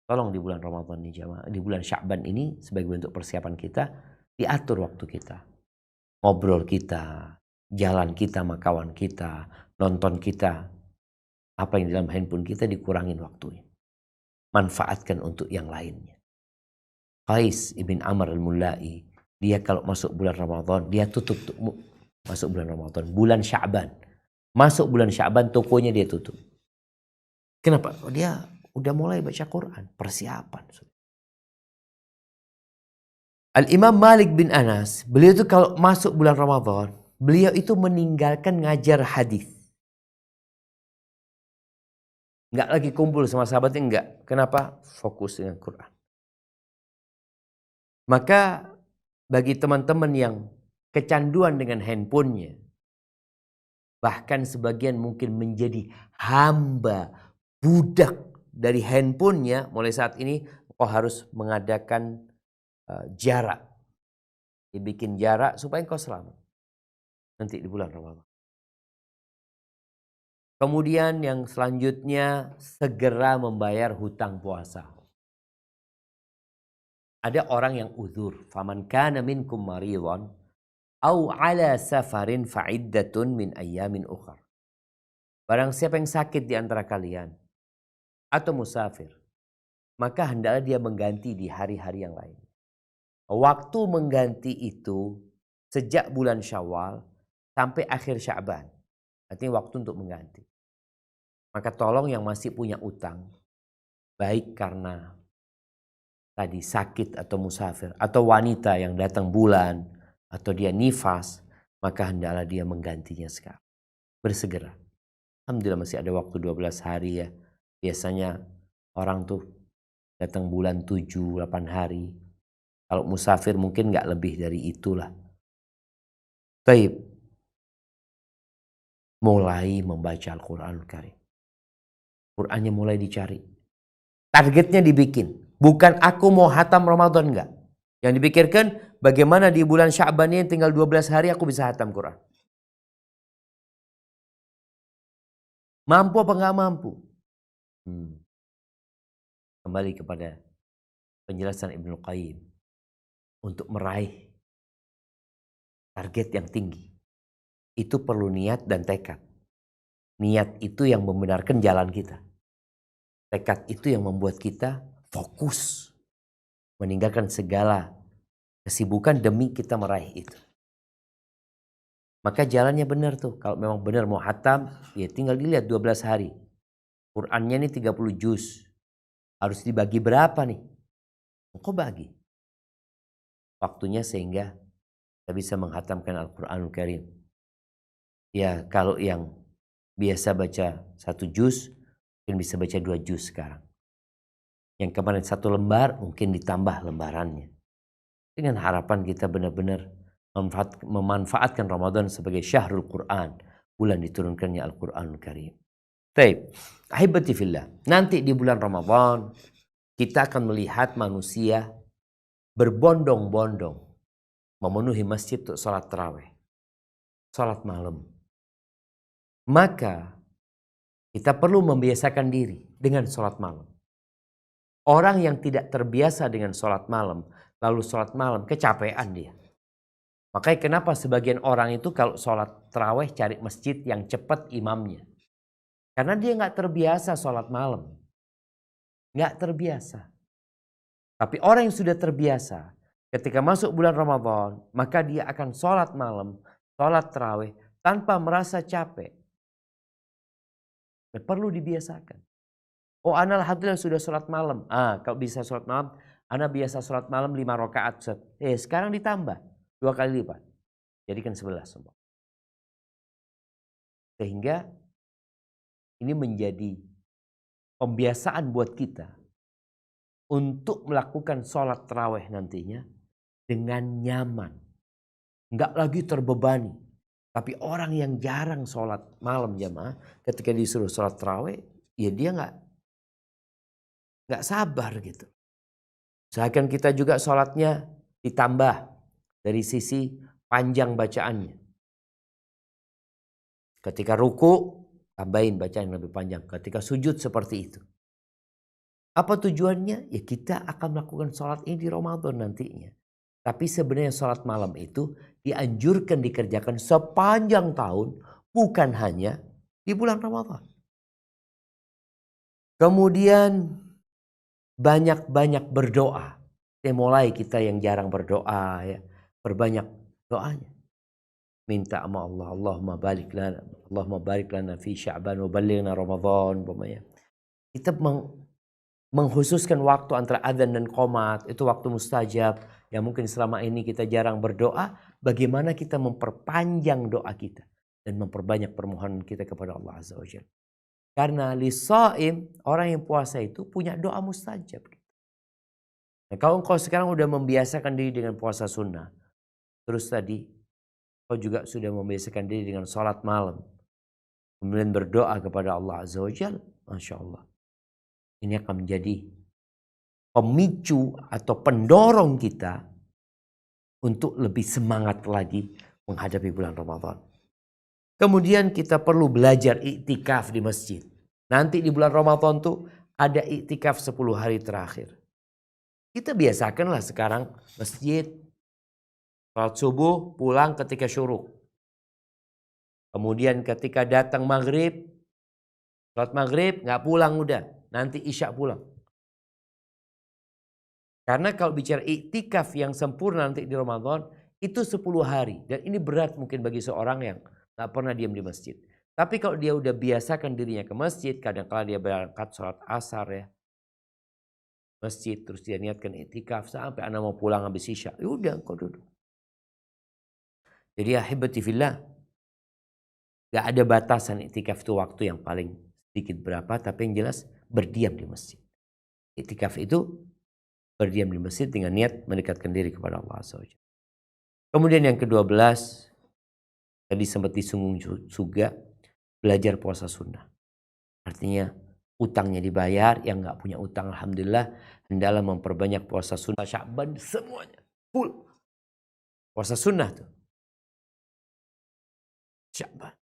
Tolong di bulan Ramadan ini jamaah, di bulan Sya'ban ini sebagai bentuk persiapan kita, diatur waktu kita. Ngobrol kita, jalan kita sama kawan kita, nonton kita, apa yang di dalam handphone kita dikurangin waktunya. Manfaatkan untuk yang lainnya. Qais ibn Amr al-Mulai, dia kalau masuk bulan Ramadan, dia tutup masuk bulan Ramadan, bulan Sya'ban. Masuk bulan Sya'ban tokonya dia tutup. Kenapa? Dia udah mulai baca Quran, persiapan. Al-Imam Malik bin Anas, beliau itu kalau masuk bulan Ramadan, beliau itu meninggalkan ngajar hadis. Enggak lagi kumpul sama sahabatnya, enggak. Kenapa? Fokus dengan Quran. Maka bagi teman-teman yang kecanduan dengan handphonenya, bahkan sebagian mungkin menjadi hamba, budak dari handphonenya, mulai saat ini kau harus mengadakan jarak. Dibikin jarak supaya kau selamat. Nanti di bulan Ramadan. Kemudian yang selanjutnya, segera membayar hutang puasa. Ada orang yang uzur. Faman kana minkum maridhan au ala safarin fa'iddatun min ayyamin ukhar. Barang siapa yang sakit di antara kalian atau musafir, maka hendaklah dia mengganti di hari-hari yang lain. Waktu mengganti itu sejak bulan Syawal sampai akhir Sya'ban. Artinya waktu untuk mengganti. Maka tolong yang masih punya utang, baik karena tadi sakit atau musafir, atau wanita yang datang bulan, atau dia nifas, maka hendaklah dia menggantinya sekarang. Bersegera. Alhamdulillah masih ada waktu 12 hari ya. Biasanya orang tuh datang bulan 7-8 hari. Kalau musafir mungkin nggak lebih dari itulah. Taib. Mulai membaca Al-Quranul Karim. Qurannya mulai dicari. Targetnya dibikin. Bukan aku mau hatam Ramadan, enggak. Yang dipikirkan bagaimana di bulan Sya'ban ini tinggal 12 hari aku bisa hatam Quran. Mampu apa enggak mampu? Kembali kepada penjelasan Ibnu Qayyim. Untuk meraih target yang tinggi, itu perlu niat dan tekad. Niat itu yang membenarkan jalan kita. Tekad itu yang membuat kita fokus. Meninggalkan segala kesibukan demi kita meraih itu. Maka jalannya benar tuh. Kalau memang benar mau hatam, ya tinggal dilihat 12 hari. Qurannya ini 30 juz. Harus dibagi berapa nih? Kok bagi? Waktunya sehingga kita bisa menghatamkan Al-Quranul Karim. Ya kalau yang biasa baca 1 juz, mungkin bisa baca 2 juz sekarang. Yang kemarin 1 lembar, mungkin ditambah lembarannya. Dengan harapan kita benar-benar memanfaatkan Ramadan sebagai syahrul Quran. Bulan diturunkannya Al-Quranul Karim. Baik, ahibati fillah. Nanti di bulan Ramadan, kita akan melihat manusia berbondong-bondong memenuhi masjid untuk sholat tarawih, sholat malam. Maka kita perlu membiasakan diri dengan sholat malam. Orang yang tidak terbiasa dengan sholat malam, lalu sholat malam, kecapean dia. Makanya kenapa sebagian orang itu kalau sholat tarawih cari masjid yang cepat imamnya. Karena dia nggak terbiasa sholat malam. Nggak terbiasa. Tapi orang yang sudah terbiasa, ketika masuk bulan Ramadan, maka dia akan sholat malam, sholat tarawih, tanpa merasa capek. Perlu dibiasakan. Oh, ana alhamdulillah sudah sholat malam. Kalau bisa sholat malam, ana biasa sholat malam 5 rakaat. Sekarang ditambah 2 kali lipat. Jadikan 11 semua. Sehingga ini menjadi pembiasaan buat kita untuk melakukan sholat tarawih nantinya dengan nyaman. Nggak lagi terbebani. Tapi orang yang jarang sholat malam jamaah, ketika disuruh sholat tarawih, ya dia nggak sabar gitu. Usahakan kita juga sholatnya ditambah dari sisi panjang bacaannya. Ketika ruku, tambahin bacaan yang lebih panjang. Ketika sujud seperti itu. Apa tujuannya? Ya kita akan melakukan sholat ini di Ramadan nantinya. Tapi sebenarnya sholat malam itu dianjurkan dikerjakan sepanjang tahun. Bukan hanya di bulan Ramadan. Kemudian banyak-banyak berdoa. Mulai kita yang jarang berdoa ya. Perbanyak doanya. Minta sama Allah. Allahumma barik lana fi Sya'ban wa ballighna Ramadan. Kita mengkhususkan waktu antara adzan dan qomat. Itu waktu mustajab. Yang mungkin selama ini kita jarang berdoa. Bagaimana kita memperpanjang doa kita. Dan memperbanyak permohonan kita kepada Allah Azza wa Jalla. Karena lisaim, orang yang puasa itu punya doa mustajab. Nah, kalau engkau sekarang udah membiasakan diri dengan puasa sunnah. Terus tadi, kau juga sudah membiasakan diri dengan sholat malam. Kemudian berdoa kepada Allah Azza wa Jalla. Masya Allah. Ini akan menjadi pemicu atau pendorong kita untuk lebih semangat lagi menghadapi bulan Ramadan. Kemudian kita perlu belajar iktikaf di masjid. Nanti di bulan Ramadan tuh ada iktikaf 10 hari terakhir. Kita biasakanlah sekarang masjid, salat subuh, pulang ketika syuruk. Kemudian ketika datang maghrib, salat maghrib nggak pulang udah, nanti isya pulang. Karena kalau bicara iktikaf yang sempurna nanti di Ramadan, itu 10 hari. Dan ini berat mungkin bagi seorang yang nggak pernah diam di masjid. Tapi kalau dia udah biasakan dirinya ke masjid, kadang-kala dia berangkat sholat asar ya. Masjid, terus dia niatkan iktikaf sampai anak mau pulang habis isya. Yaudah kau duduk. Jadi ahibati fillah, gak ada batasan iktikaf itu waktu yang paling sedikit berapa, tapi yang jelas berdiam di masjid. Iktikaf itu berdiam di masjid dengan niat mendekatkan diri kepada Allah SWT. Kemudian yang ke-12, tadi sempat disinggung juga, belajar puasa sunnah. Artinya utangnya dibayar, yang gak punya utang alhamdulillah hendaklah memperbanyak puasa sunnah Sya'ban semuanya full. Puasa sunnah tuh. Sya'ban.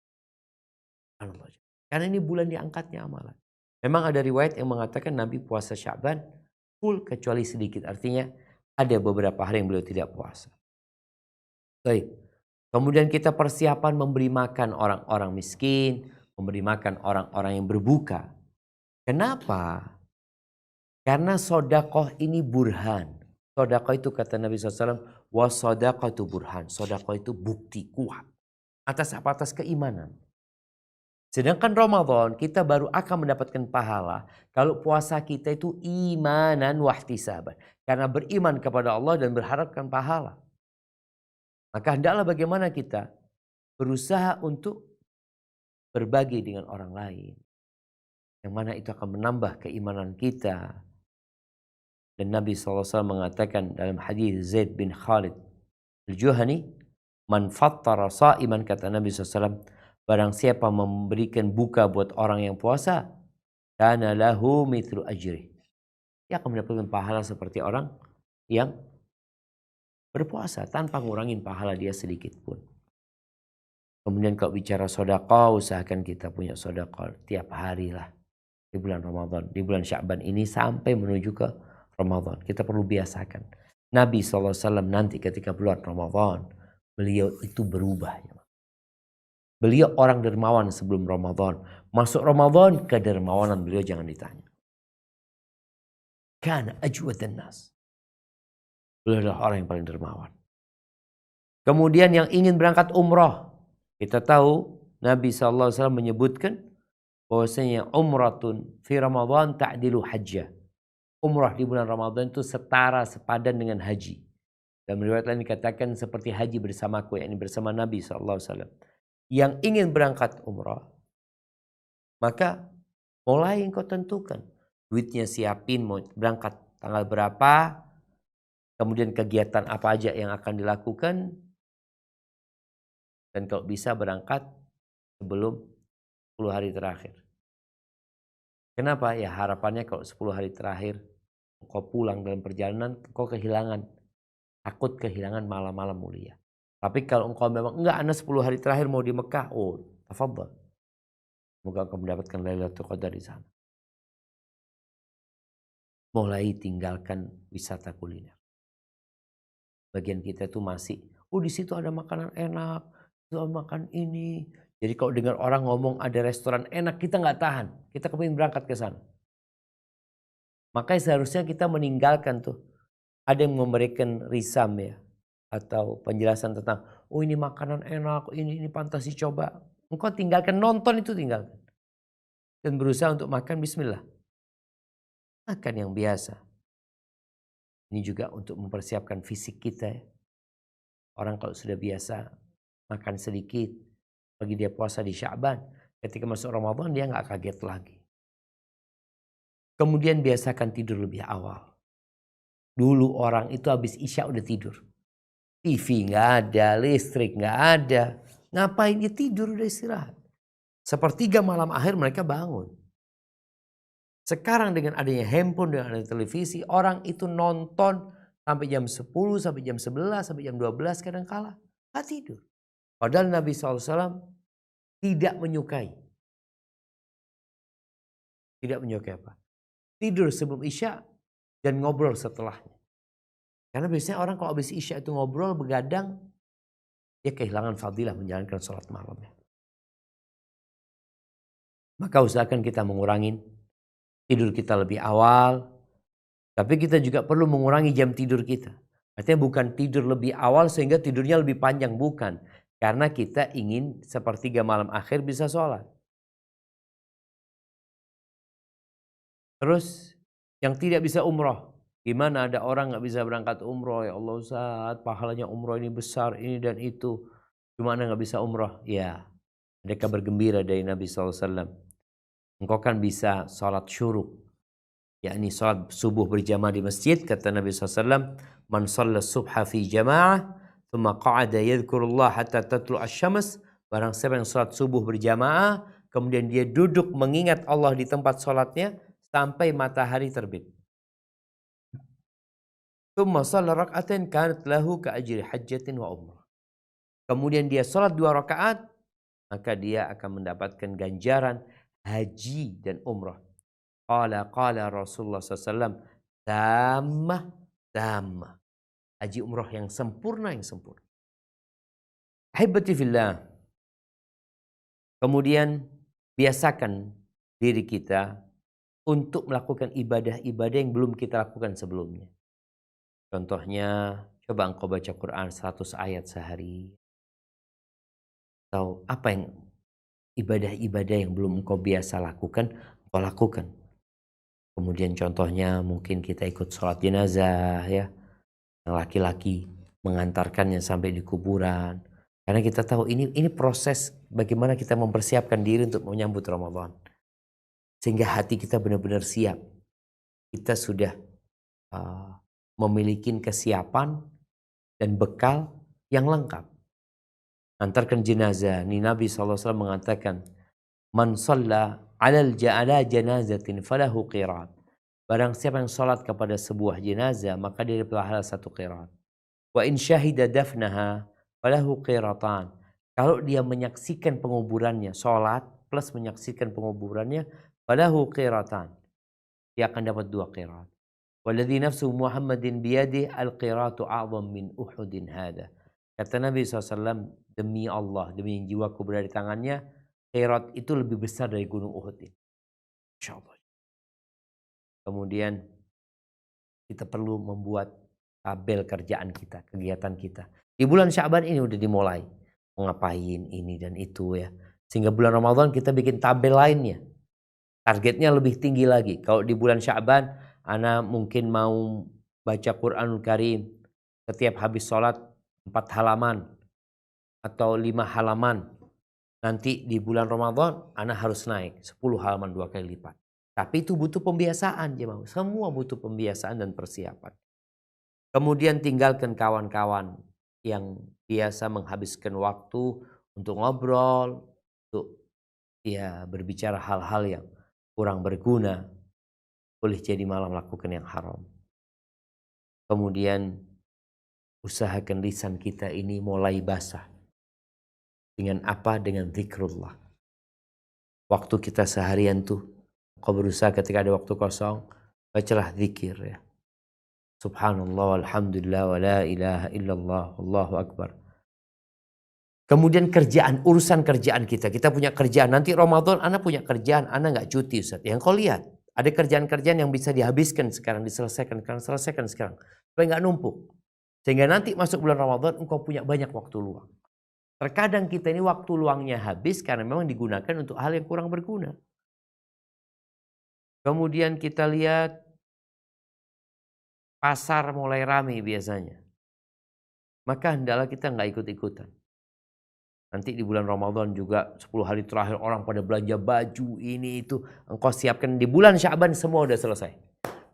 Karena ini bulan diangkatnya amalan. Memang ada riwayat yang mengatakan Nabi puasa Sya'ban full kecuali sedikit. Artinya ada beberapa hari yang beliau tidak puasa. Baik. Kemudian kita persiapan memberi makan orang-orang miskin, memberi makan orang-orang yang berbuka. Kenapa? Karena sodakoh ini burhan. Sodakoh itu kata Nabi SAW, wa sodaqatu burhan. Sodakoh itu bukti kuat. Atas apa? Atas keimanan. Sedangkan Ramadan kita baru akan mendapatkan pahala kalau puasa kita itu imanan wahtisaban. Karena beriman kepada Allah dan berharapkan pahala. Maka hendaklah bagaimana kita berusaha untuk berbagi dengan orang lain. Yang mana itu akan menambah keimanan kita. Dan Nabi SAW mengatakan dalam hadis Zaid bin Khalid Al-Juhani, man fattara sa'iman, kata Nabi SAW, barang siapa memberikan buka buat orang yang puasa, kana lahu mithlu ajri. Dia akan mendapatkan pahala seperti orang yang berpuasa tanpa ngurangin pahala dia sedikit pun. Kemudian kalau bicara sedekah, usahakan kita punya sedekah tiap hari lah. Di bulan Ramadan, di bulan Sya'ban ini sampai menuju ke Ramadan. Kita perlu biasakan. Nabi SAW nanti ketika bulan Ramadan, beliau itu berubah. Beliau orang dermawan sebelum Ramadan. Masuk Ramadan, kedermawanan beliau jangan ditanya. Kana ajwadan nas. Beliau adalah orang yang paling dermawan. Kemudian yang ingin berangkat umrah. Kita tahu Nabi SAW menyebutkan bahwasanya umratun fi Ramadan ta'dilu hajjah. Umrah di bulan Ramadan itu setara sepadan dengan haji. Dan riwayat lain dikatakan seperti haji bersamaku, yakni bersama Nabi SAW. yang ingin berangkat umrah, maka mulai engkau tentukan. Duitnya siapin, mau berangkat tanggal berapa, kemudian kegiatan apa aja yang akan dilakukan, dan kalau bisa berangkat sebelum 10 hari terakhir. Kenapa? Ya harapannya kalau 10 hari terakhir engkau pulang dalam perjalanan, engkau takut kehilangan malam-malam mulia. Tapi kalau engkau memang enggak, Anda 10 hari terakhir mau di Mekah, oh tafadhal. Semoga engkau mendapatkan Lailatul Qadar di sana. Mulai tinggalkan wisata kuliner. Bagian kita itu masih, di situ ada makanan enak, itu makan ini. Jadi kalau dengar orang ngomong ada restoran enak, kita nggak tahan. Kita kepingin berangkat ke sana. Makanya seharusnya kita meninggalkan tuh. Ada yang memberikan risam ya. Atau penjelasan tentang, ini makanan enak, ini pantas dicoba. Engkau tinggalkan, nonton itu tinggalkan. Dan berusaha untuk makan bismillah. Makan yang biasa. Ini juga untuk mempersiapkan fisik kita ya. Orang kalau sudah biasa makan sedikit, bagi dia puasa di Sya'ban, ketika masuk Ramadan dia nggak kaget lagi. Kemudian biasakan tidur lebih awal. Dulu orang itu habis Isya udah tidur. TV nggak ada, listrik nggak ada. Ngapain dia tidur, udah istirahat. Sepertiga malam akhir mereka bangun. Sekarang dengan adanya handphone, dengan adanya televisi, orang itu nonton sampai jam 10, sampai jam 11, sampai jam 12 kadang kala. Nggak tidur. Padahal Nabi SAW tidak menyukai. Tidak menyukai apa? Tidur sebelum Isya dan ngobrol setelahnya. Karena biasanya orang kalau habis Isya itu ngobrol, begadang, dia kehilangan fadilah menjalankan sholat malamnya. Maka usahakan kita mengurangi tidur kita lebih awal. Tapi kita juga perlu mengurangi jam tidur kita. Artinya bukan tidur lebih awal sehingga tidurnya lebih panjang. Bukan. Karena kita ingin sepertiga malam akhir bisa sholat. Terus yang tidak bisa umroh. Gimana ada orang gak bisa berangkat umroh. Ya Allah Ustaz, pahalanya umroh ini besar, ini dan itu. Cuma Anda gak bisa umroh. Ya, mereka bergembira dari Nabi SAW. Engkau kan bisa sholat syuruk. Yakni sholat subuh berjamaah di masjid. Kata Nabi SAW, man shalla subha fi jama'ah, thumma qa'ada yadhkurullah hatta tatlu asyams. Barang siapa yang sholat subuh berjamaah, kemudian dia duduk mengingat Allah di tempat sholatnya, sampai matahari terbit. Thumma shalla rak'atain kanat lahu ka'ajri hajjatin wa umrah. Kemudian dia sholat 2 rakaat, maka dia akan mendapatkan ganjaran haji dan umrah. Qala Rasulullah SAW, tamah. Haji umrah yang sempurna, Ahibati fillah. Kemudian biasakan diri kita untuk melakukan ibadah-ibadah yang belum kita lakukan sebelumnya. Contohnya, coba engkau baca Quran 100 ayat sehari. Atau apa yang ibadah-ibadah yang belum engkau biasa lakukan, engkau lakukan. Kemudian contohnya mungkin kita ikut sholat jenazah ya. Yang laki-laki mengantarkannya sampai di kuburan. Karena kita tahu ini proses bagaimana kita mempersiapkan diri untuk menyambut Ramadan. Sehingga hati kita benar-benar siap. Kita sudah memiliki kesiapan dan bekal yang lengkap. Antarkan jenazah. Ini Nabi SAW mengatakan, man shalla ala janazatin falahu qirat. Barang siapa yang salat kepada sebuah jenazah, maka dia dapat pahala 1 qirat. Wa in syahida dafnaha falahu qiratan. Kalau dia menyaksikan penguburannya, salat plus menyaksikan penguburannya, falahu qiratan. Dia akan dapat 2 qirat. Walladzi nafsu Muhammadin biyadihi al-qiratu a'zam min Uhudin hada. Kata Nabi SAW, demi Allah, demi jiwaku berada di tangannya, qirat itu lebih besar dari gunung Uhud ini. Insyaallah. Kemudian kita perlu membuat tabel kerjaan kita, kegiatan kita. Di bulan Sya'ban ini udah dimulai. Mau ngapain ini dan itu ya. Sehingga bulan Ramadan kita bikin tabel lainnya. Targetnya lebih tinggi lagi. Kalau di bulan Sya'ban, ana mungkin mau baca Quranul Karim. Setiap habis sholat 4 halaman. Atau 5 halaman. Nanti di bulan Ramadan ana harus naik 10 halaman 2 kali lipat. Tapi itu butuh pembiasaan jemaah. Semua butuh pembiasaan dan persiapan. Kemudian tinggalkan kawan-kawan yang biasa menghabiskan waktu untuk ngobrol, untuk ya berbicara hal-hal yang kurang berguna. Boleh jadi malah melakukan yang haram. Kemudian usahakan lisan kita ini mulai basah. Dengan apa? Dengan zikrullah. Waktu kita seharian tuh, kau berusaha ketika ada waktu kosong, bacalah zikir ya. Subhanallah, walhamdulillah, wa la ilaha illallah, Allahu akbar. Kemudian kerjaan, urusan kerjaan kita. Kita punya kerjaan. Nanti Ramadan, ana punya kerjaan, ana nggak cuti Ustaz. Yang kau lihat, ada kerjaan-kerjaan yang bisa dihabiskan sekarang, diselesaikan sekarang. Supaya nggak numpuk. Sehingga nanti masuk bulan Ramadan, engkau punya banyak waktu luang. Terkadang kita ini waktu luangnya habis karena memang digunakan untuk hal yang kurang berguna. Kemudian kita lihat pasar mulai ramai biasanya. Maka hendaklah kita nggak ikut-ikutan. Nanti di bulan Ramadan juga 10 hari terakhir orang pada belanja baju ini itu. Engkau siapkan di bulan Sya'ban semua udah selesai.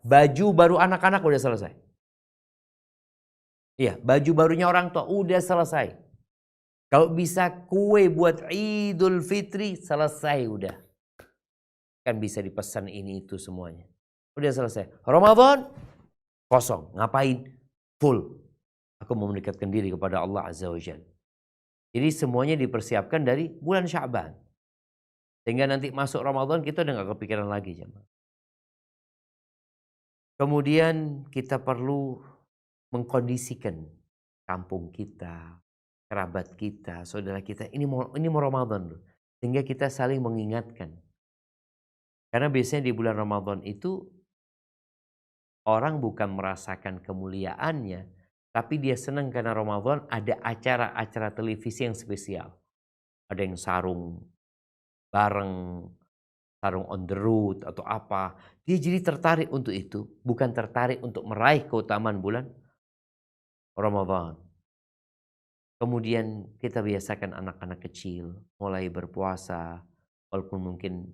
Baju baru anak-anak udah selesai. Iya, baju barunya orang tua udah selesai. Kalau bisa kue buat Idul Fitri selesai udah. Kan bisa dipesan ini itu semuanya. Udah selesai. Ramadan kosong. Ngapain? Full. Aku mau mendekatkan diri kepada Allah Azza wa Jalla. Jadi semuanya dipersiapkan dari bulan Sya'ban. Sehingga nanti masuk Ramadan kita udah gak kepikiran lagi jemaah. Kemudian kita perlu mengkondisikan kampung kita, kerabat kita, saudara kita. Ini mau Ramadan loh. Sehingga kita saling mengingatkan. Karena biasanya di bulan Ramadan itu orang bukan merasakan kemuliaannya, tapi dia senang karena Ramadan ada acara-acara televisi yang spesial. Ada yang sarung bareng, sarung on the road atau apa. Dia jadi tertarik untuk itu, bukan tertarik untuk meraih keutamaan bulan Ramadan. Kemudian kita biasakan anak-anak kecil mulai berpuasa, walaupun mungkin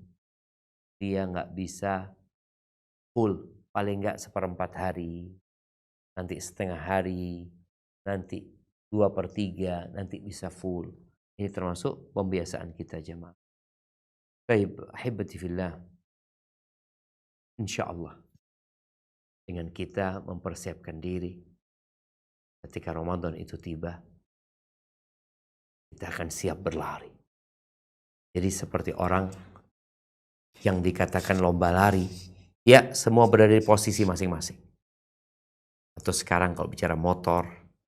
dia nggak bisa full, paling nggak 1/4 hari, nanti setengah hari, nanti 2/3, nanti bisa full. Ini termasuk pembiasaan kita jemaah. Baik, ahibati fillah. Insyaallah dengan kita mempersiapkan diri ketika Ramadan itu tiba, kita akan siap berlari. Jadi seperti orang yang dikatakan lomba lari, ya semua berada di posisi masing-masing. Atau sekarang kalau bicara motor,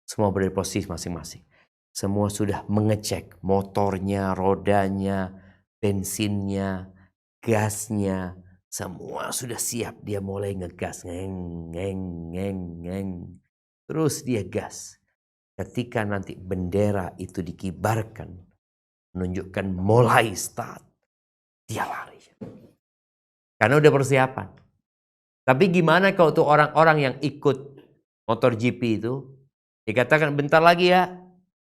semua berada di posisi masing-masing. Semua sudah mengecek motornya, rodanya, bensinnya, gasnya, semua sudah siap. Dia mulai ngegas, ngeng. Terus dia gas. Ketika nanti bendera itu dikibarkan, menunjukkan mulai start, dia lari. Karena udah persiapan. Tapi gimana kalau tuh orang-orang yang ikut motor GP itu, dikatakan bentar lagi ya,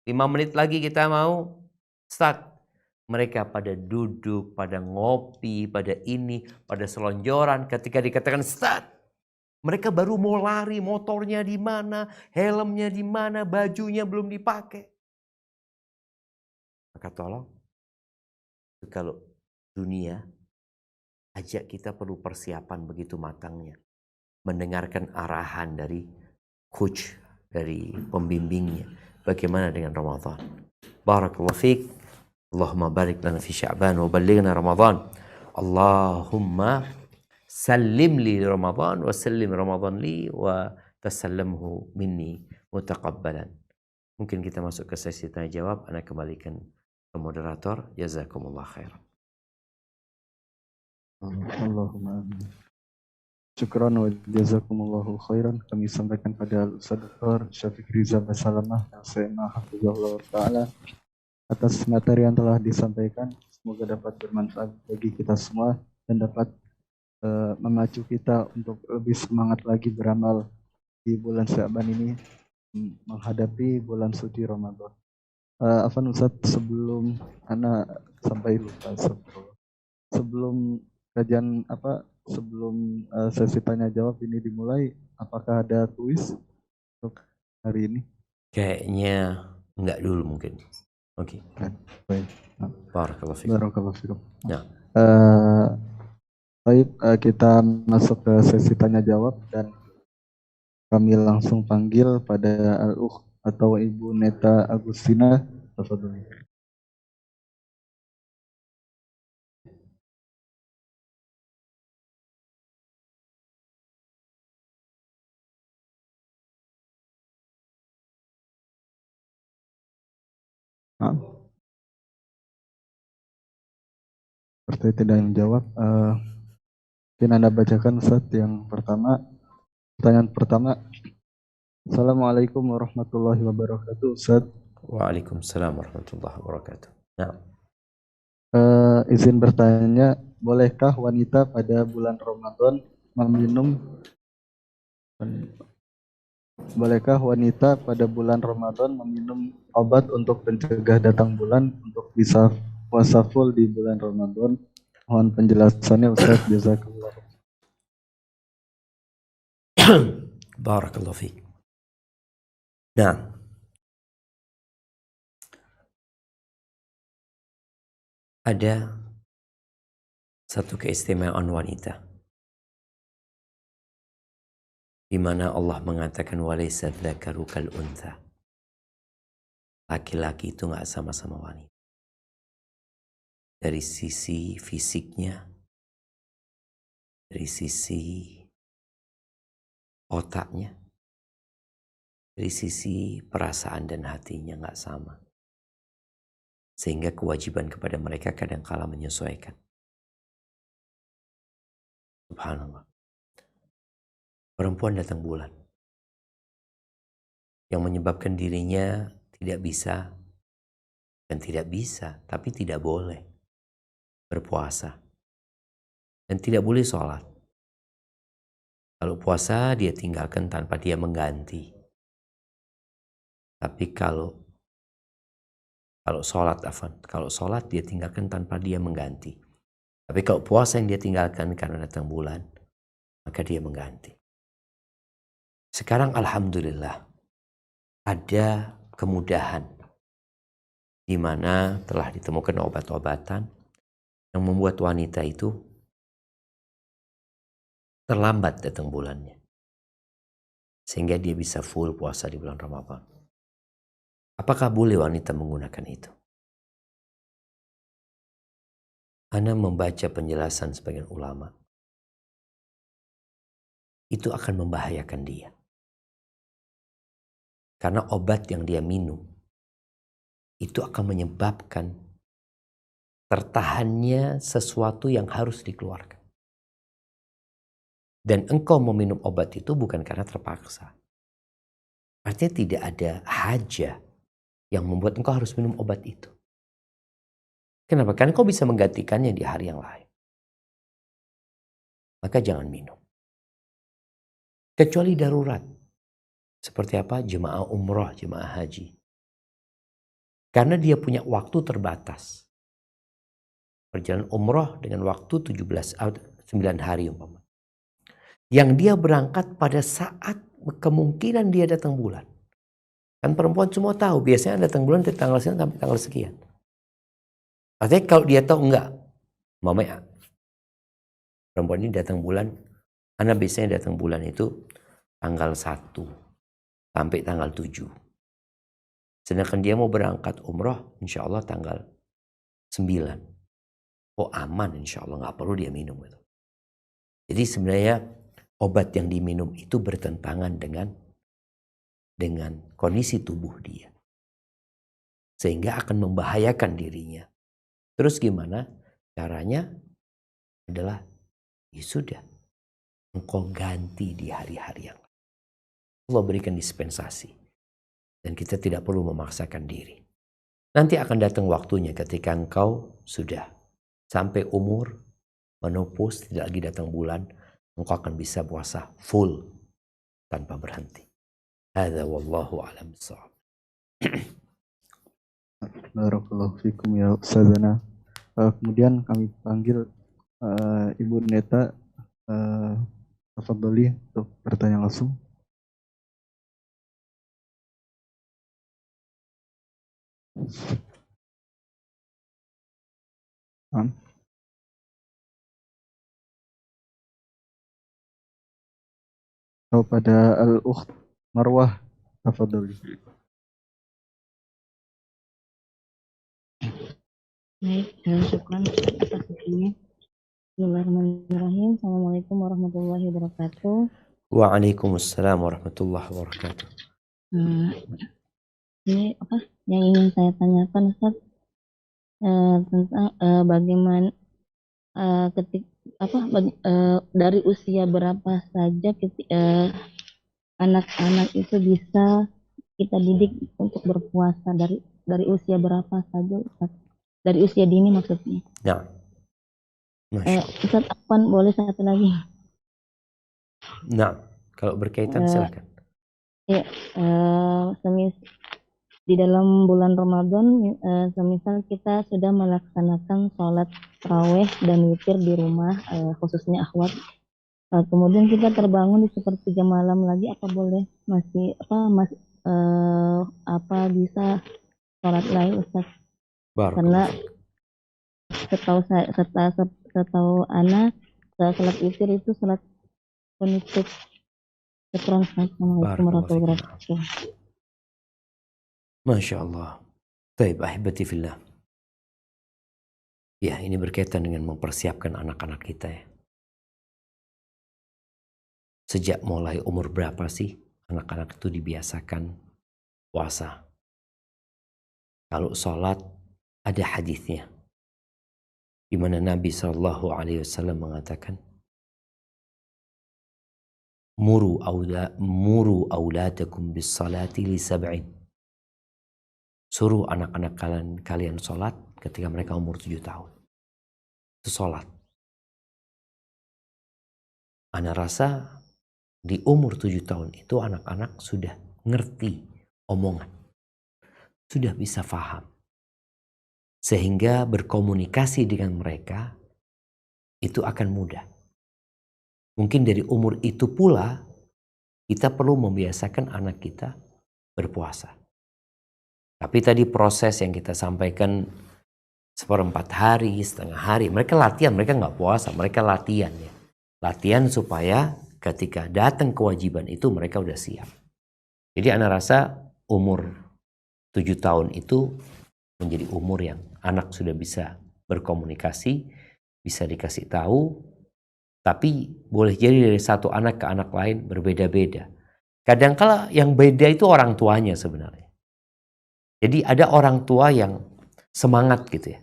5 menit lagi kita mau start. Mereka pada duduk, pada ngopi, pada ini, pada selonjoran. Ketika dikatakan start, mereka baru mau lari, motornya di mana, helmnya di mana, bajunya belum dipakai. Maka tolong, kalau dunia, ajak kita perlu persiapan begitu matangnya. Mendengarkan arahan dari coach, dari pembimbingnya. Bagaimana dengan Ramadan? Barakallahu fiik. Allahumma barik lana fi Sya'ban wa ballighna Ramadan. Allahumma sallim li Ramadan wa sallim Ramadan li wa tasallamhu minni mutaqabbalan. Mungkin kita masuk ke sesi tanya jawab. Ana kembalikan ke moderator. Jazakumullah khairan. Allahumma amin. Syukran wa jazakumullahu khairan. Kami sampaikan pada Ustaz Dr. Syafiq Riza Basalamah Sema Hafizahullah Ta'ala atas materi yang telah disampaikan. Semoga dapat bermanfaat bagi kita semua dan dapat memacu kita untuk lebih semangat lagi beramal di bulan Sya'ban ini menghadapi bulan suci Ramadan. Afan Ustaz, sebelum anak sampai lupa sebelum kajian sebelum sesi tanya jawab ini dimulai, apakah ada kuis untuk hari ini? Kayaknya enggak dulu mungkin. Oke. Baik. Barakallahu fikum. Barakallahu fikum. Ya. Baik, kita masuk ke sesi tanya jawab dan kami langsung panggil pada Al-Ukh atau Ibu Neta Agustina. Tafadhol. Nah, seperti tidak menjawab. Mungkin Anda bacakan Ustaz yang pertama. Pertanyaan pertama. Assalamualaikum warahmatullahi wabarakatuh Ustaz. Waalaikumsalam warahmatullahi wabarakatuh. Nah. Izin bertanya, bolehkah wanita pada bulan Ramadan meminum obat untuk pencegah datang bulan untuk bisa puasa full di bulan Ramadan? Mohon penjelasannya Ustaz. Jazakallah. Barakallahu fiik. Nah, ada satu keistimewaan wanita di mana Allah mengatakan walaysa dzakaru kal untha. Laki-laki itu enggak sama-sama wanita. Dari sisi fisiknya, dari sisi otaknya, dari sisi perasaan dan hatinya enggak sama. Sehingga kewajiban kepada mereka kadang-kala menyesuaikan. Subhanallah. Perempuan datang bulan yang menyebabkan dirinya tidak bisa, dan tidak bisa, tapi tidak boleh berpuasa. Dan tidak boleh sholat. Kalau puasa dia tinggalkan tanpa dia mengganti. Tapi kalau sholat dia tinggalkan tanpa dia mengganti. Tapi kalau puasa yang dia tinggalkan karena datang bulan, maka dia mengganti. Sekarang alhamdulillah ada kemudahan di mana telah ditemukan obat-obatan yang membuat wanita itu terlambat datang bulannya. Sehingga dia bisa full puasa di bulan Ramadan. Apakah boleh wanita menggunakan itu? Ana membaca penjelasan sebagian ulama. Itu akan membahayakan dia. Karena obat yang dia minum itu akan menyebabkan tertahannya sesuatu yang harus dikeluarkan. Dan engkau meminum obat itu bukan karena terpaksa. Artinya tidak ada hajah yang membuat engkau harus minum obat itu. Kenapa? Karena engkau bisa menggantikannya di hari yang lain. Maka jangan minum. Kecuali darurat. Seperti apa? Jemaah umrah, jemaah haji. Karena dia punya waktu terbatas. Perjalanan umrah dengan waktu 9 hari umpama. Yang dia berangkat pada saat kemungkinan dia datang bulan. Kan perempuan semua tahu, biasanya datang bulan dari tanggal sekian sampai tanggal sekian. Artinya kalau dia tahu enggak, mamanya perempuan ini datang bulan, anak biasanya datang bulan itu tanggal 1 sampai tanggal 7. Sedangkan dia mau berangkat umrah, insya Allah tanggal 9. Oh aman, insya Allah nggak perlu dia minum itu. Jadi sebenarnya obat yang diminum itu bertentangan dengan kondisi tubuh dia. Sehingga akan membahayakan dirinya. Terus gimana? Caranya adalah ya sudah. Engkau ganti di hari-hari yang Allah berikan dispensasi. Dan kita tidak perlu memaksakan diri. Nanti akan datang waktunya ketika engkau sudah sampai umur menopause, tidak lagi datang bulan, engkau akan bisa puasa full tanpa berhenti. Hadza wallahu a'lam bissawab. Barakallahu fikum ya Ustazana. Kemudian kami panggil Ibu Neta, tafadhali untuk bertanya langsung. Am. Atau pada Al-Ukht Marwah, tafadhali. Baik, syukran atas waktunya. Bismillahirrahmanirrahim. Assalamualaikum warahmatullahi wabarakatuh. Waalaikumsalam warahmatullahi wabarakatuh. Ini apa yang ingin saya tanyakan, Ustaz, tentang bagaimana dari usia berapa saja anak-anak itu bisa kita didik untuk berpuasa, dari usia berapa saja, Ustaz? Dari usia dini maksudnya. Nah, Masya Allah. Ustaz, Afwan, boleh satu lagi? Nah, kalau berkaitan silakan. Ya, di dalam bulan Ramadan, semisal kita sudah melaksanakan sholat tarawih dan witir di rumah, khususnya akhwat, kemudian kita terbangun di sepertiga malam lagi, apa boleh bisa sholat lain, Ustaz? Karena setahu anak, sholat witir itu sholat penutup. Assalamualaikum warahmatullahi wabarakatuh. Masya Allah. Baik, ahibati fillah. Ya, ini berkaitan dengan mempersiapkan anak-anak kita ya. Sejak mulai umur berapa sih anak-anak itu dibiasakan puasa? Kalau sholat ada hadisnya, di mana Nabi SAW mengatakan, Muru auladakum bis salati li sab'in. Suruh anak-anak kalian sholat ketika mereka umur 7 tahun. Itu sholat. Ana rasa di umur 7 tahun itu anak-anak sudah ngerti omongan. Sudah bisa faham. Sehingga berkomunikasi dengan mereka itu akan mudah. Mungkin dari umur itu pula kita perlu membiasakan anak kita berpuasa. Tapi tadi proses yang kita sampaikan 1/4 hari, setengah hari. Mereka latihan, mereka nggak puasa, mereka latihan ya. Latihan supaya ketika datang kewajiban itu mereka udah siap. Jadi anak rasa umur 7 tahun itu menjadi umur yang anak sudah bisa berkomunikasi, bisa dikasih tahu. Tapi boleh jadi dari satu anak ke anak lain berbeda-beda. Kadangkala yang beda itu orang tuanya sebenarnya. Jadi ada orang tua yang semangat gitu ya,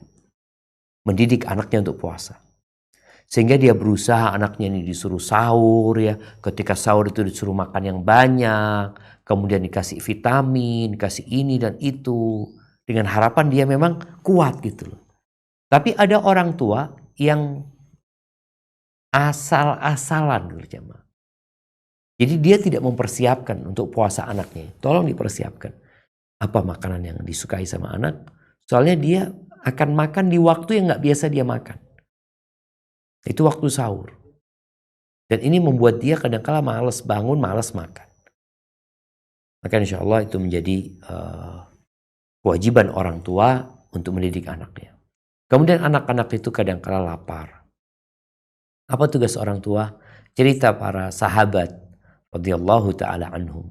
mendidik anaknya untuk puasa. Sehingga dia berusaha anaknya ini disuruh sahur ya. Ketika sahur itu disuruh makan yang banyak. Kemudian dikasih vitamin, dikasih ini dan itu. Dengan harapan dia memang kuat gitu loh. Tapi ada orang tua yang asal-asalan berjamaah. Jadi dia tidak mempersiapkan untuk puasa anaknya. Tolong dipersiapkan. Apa makanan yang disukai sama anak? Soalnya dia akan makan di waktu yang gak biasa dia makan. Itu waktu sahur. Dan ini membuat dia kadang-kala malas bangun, malas makan. Maka insya Allah itu menjadi kewajiban orang tua untuk mendidik anaknya. Kemudian anak-anak itu kadang-kala lapar. Apa tugas orang tua? Cerita para sahabat radhiyallahu taala anhum.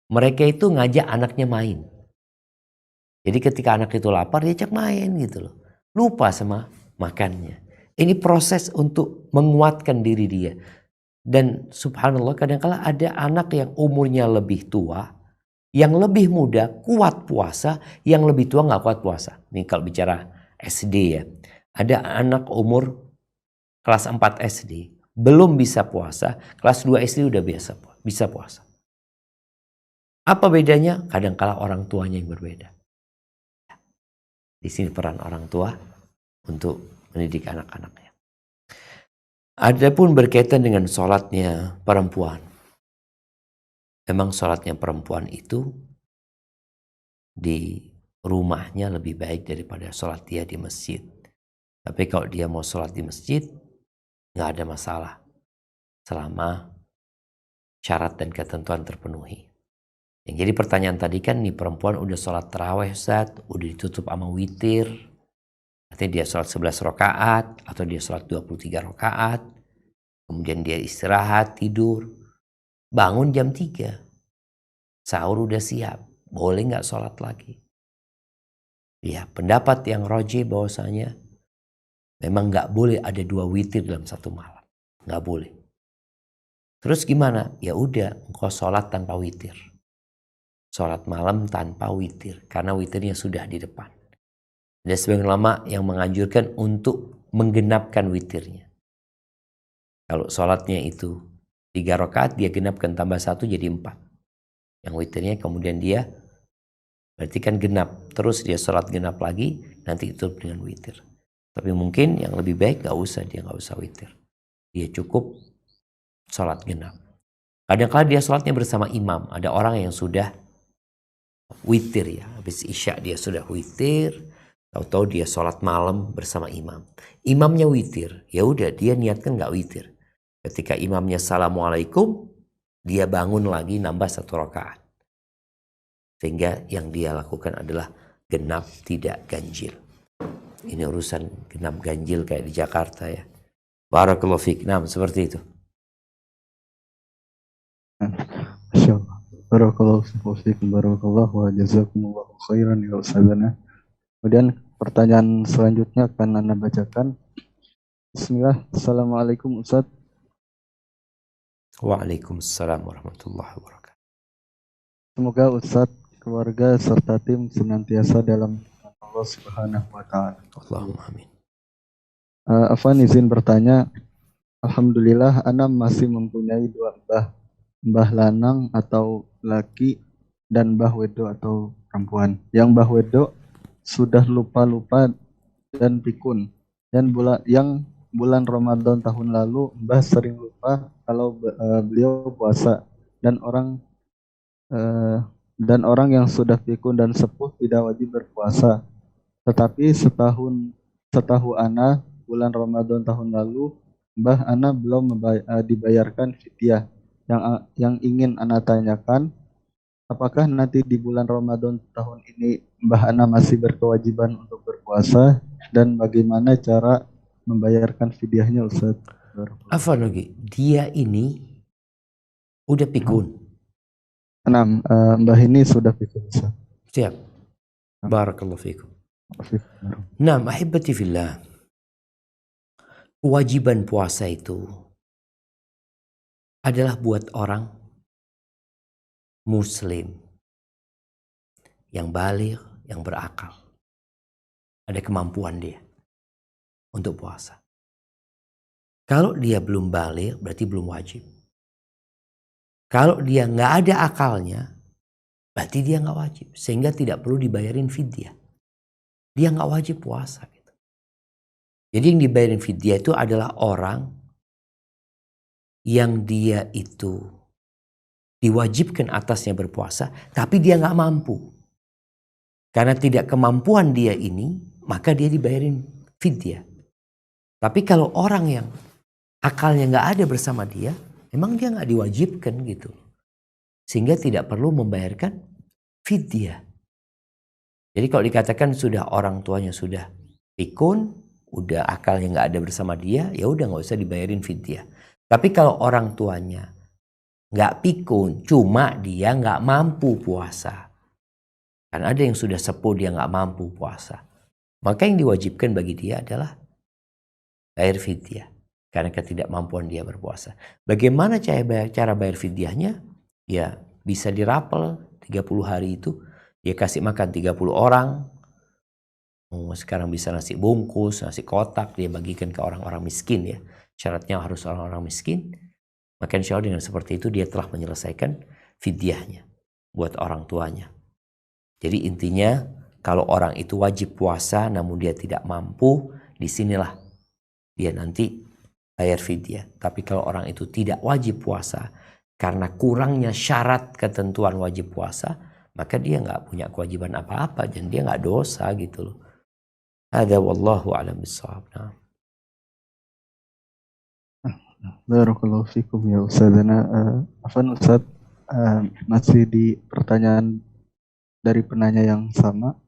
Mereka itu ngajak anaknya main. Jadi ketika anak itu lapar dia ajak main gitu loh. Lupa sama makannya. Ini proses untuk menguatkan diri dia. Dan subhanallah kadang-kala ada anak yang umurnya lebih tua, yang lebih muda kuat puasa, yang lebih tua nggak kuat puasa. Ini kalau bicara SD ya. Ada anak umur kelas 4 SD belum bisa puasa, kelas 2 SD udah bisa puasa. Apa bedanya? Kadang-kala orang tuanya yang berbeda. Di sini peran orang tua untuk mendidik anak-anaknya. Adapun berkaitan dengan sholatnya perempuan. Memang sholatnya perempuan itu rumahnya lebih baik daripada sholat dia di masjid. Tapi kalau dia mau sholat di masjid, nggak ada masalah selama syarat dan ketentuan terpenuhi. Yang jadi pertanyaan tadi kan, nih perempuan udah sholat taraweh Ustaz, udah ditutup sama witir, artinya dia sholat 11 rakaat atau dia sholat 23 rakaat, kemudian dia istirahat, tidur, bangun jam 3, sahur udah siap, boleh nggak sholat lagi? Ya, pendapat yang roji bahwasanya memang nggak boleh ada 2 witir dalam satu malam, nggak boleh. Terus gimana? Ya udah, engkau sholat tanpa witir, sholat malam tanpa witir, karena witirnya sudah di depan. Ada sebagian ulama yang menganjurkan untuk menggenapkan witirnya. Kalau sholatnya itu 3 rakaat, dia genapkan tambah 1 jadi 4. Yang witirnya kemudian dia berarti kan genap, terus dia sholat genap lagi, nanti itu dengan witir. Tapi mungkin yang lebih baik dia nggak usah witir, dia cukup sholat genap. Kadang-kadang dia sholatnya bersama imam. Ada orang yang sudah witir ya, habis isya dia sudah witir, tahu-tahu dia sholat malam bersama imam. Imamnya witir, ya udah dia niatkan nggak witir. Ketika imamnya assalamualaikum, dia bangun lagi nambah 1 rakaat. Sehingga yang dia lakukan adalah genap tidak ganjil. Ini urusan genap ganjil kayak di Jakarta ya. Barakallahu fiik. Nah, seperti itu. Masya Allah. Barakallahu fiikum, barakallahu wa jazakumullahu khairan ya Ustazana. Kemudian pertanyaan selanjutnya akan Anda bacakan. Bismillah. Assalamualaikum Ustaz. Waalaikumsalam warahmatullahi wabarakatuh. Semoga Ustaz, keluarga serta tim senantiasa dalam Allah Subhanahu wa taala. Allahumma amin. Afwan izin bertanya. Alhamdulillah ana masih mempunyai 2 mbah lanang atau laki dan mbah wedo atau perempuan. Yang mbah wedo sudah lupa-lupa dan pikun. Dan bulan Ramadan tahun lalu mbah sering lupa kalau beliau puasa, dan orang yang sudah pikun dan sepuh tidak wajib berpuasa. Tetapi setahu ana bulan Ramadan tahun lalu mbah ana belum dibayarkan fidyah. Yang ingin ana tanyakan, apakah nanti di bulan Ramadan tahun ini mbah ana masih berkewajiban untuk berpuasa, dan bagaimana cara membayarkan fidyahnya Ustaz? Afwan lagi, dia ini udah pikun. Mbah ini sudah pikun Ustaz. Siap. Barakallahu fiikum. Nah, ahibati fillah. Kewajiban puasa itu adalah buat orang muslim yang baligh, yang berakal. Ada kemampuan dia untuk puasa. Kalau dia belum baligh berarti belum wajib. Kalau dia nggak ada akalnya berarti dia nggak wajib, sehingga tidak perlu dibayarin fidyah. Dia nggak wajib puasa gitu. Jadi yang dibayarin fidyah itu adalah orang yang dia itu diwajibkan atasnya berpuasa, tapi dia nggak mampu. Karena tidak kemampuan dia ini, maka dia dibayarin fidyah. Tapi kalau orang yang akalnya nggak ada bersama dia, memang dia nggak diwajibkan gitu, sehingga tidak perlu membayarkan fidyah. Jadi kalau dikatakan sudah orang tuanya sudah pikun, udah akalnya nggak ada bersama dia, ya udah nggak usah dibayarin fidyah. Tapi kalau orang tuanya nggak pikun, cuma dia nggak mampu puasa, kan ada yang sudah sepuh dia nggak mampu puasa, maka yang diwajibkan bagi dia adalah bayar fidyah karena ketidakmampuan dia berpuasa. Bagaimana cara bayar fidyahnya? Ya bisa dirapel 30 hari itu. Dia kasih makan 30 orang. Sekarang bisa nasi bungkus, nasi kotak, dia bagikan ke orang-orang miskin ya. Syaratnya harus orang-orang miskin. Maka insya Allah dengan seperti itu dia telah menyelesaikan fidyahnya buat orang tuanya. Jadi intinya kalau orang itu wajib puasa namun dia tidak mampu, disinilah dia nanti bayar fidyah. Tapi kalau orang itu tidak wajib puasa karena kurangnya syarat ketentuan wajib puasa, maka dia nggak punya kewajiban apa-apa dan dia nggak dosa gitu loh. Hadza wallahu a'lam bissawab. Nah. Barakallahu fikum ya Ustazana. Afan Ustaz, masih di pertanyaan dari penanya yang sama.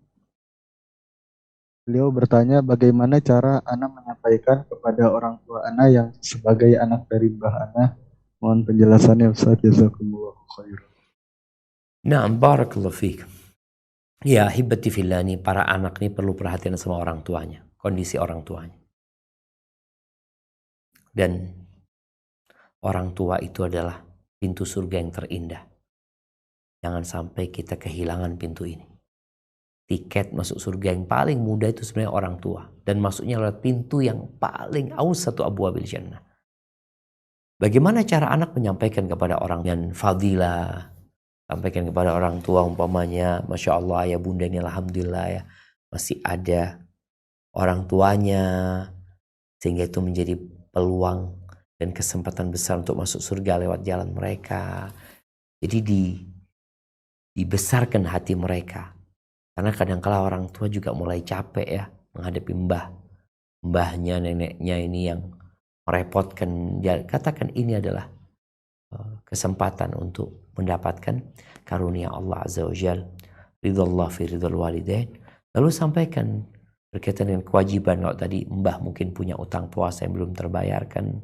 Beliau bertanya bagaimana cara Ana menyampaikan kepada orang tua Ana yang sebagai anak dari Mbah Ana. Mohon penjelasannya Ustaz, jazakumullahu khairan. Na'am, barakallahu fiik. Ya, hibati fillah nih, para anak nih perlu perhatian sama orang tuanya, kondisi orang tuanya. Dan orang tua itu adalah pintu surga yang terindah. Jangan sampai kita kehilangan pintu ini. Tiket masuk surga yang paling mudah itu sebenarnya orang tua. Dan masuknya lewat pintu yang paling awsatu abwabil jannah. Bagaimana cara anak menyampaikan kepada orang yang fadilah, sampaikan kepada orang tua umpamanya, Masya Allah ya bunda ini alhamdulillah ya masih ada orang tuanya, sehingga itu menjadi peluang dan kesempatan besar untuk masuk surga lewat jalan mereka. Jadi dibesarkan hati mereka, karena kadang-kala orang tua juga mulai capek ya menghadapi mbahnya, neneknya ini yang merepotkan. Katakan ini adalah kesempatan untuk mendapatkan karunia Allah Azza wa Jal, ridallah fi ridal walidain. Lalu sampaikan berkaitan dengan kewajiban. Kalau tadi mbah mungkin punya utang puasa yang belum terbayarkan,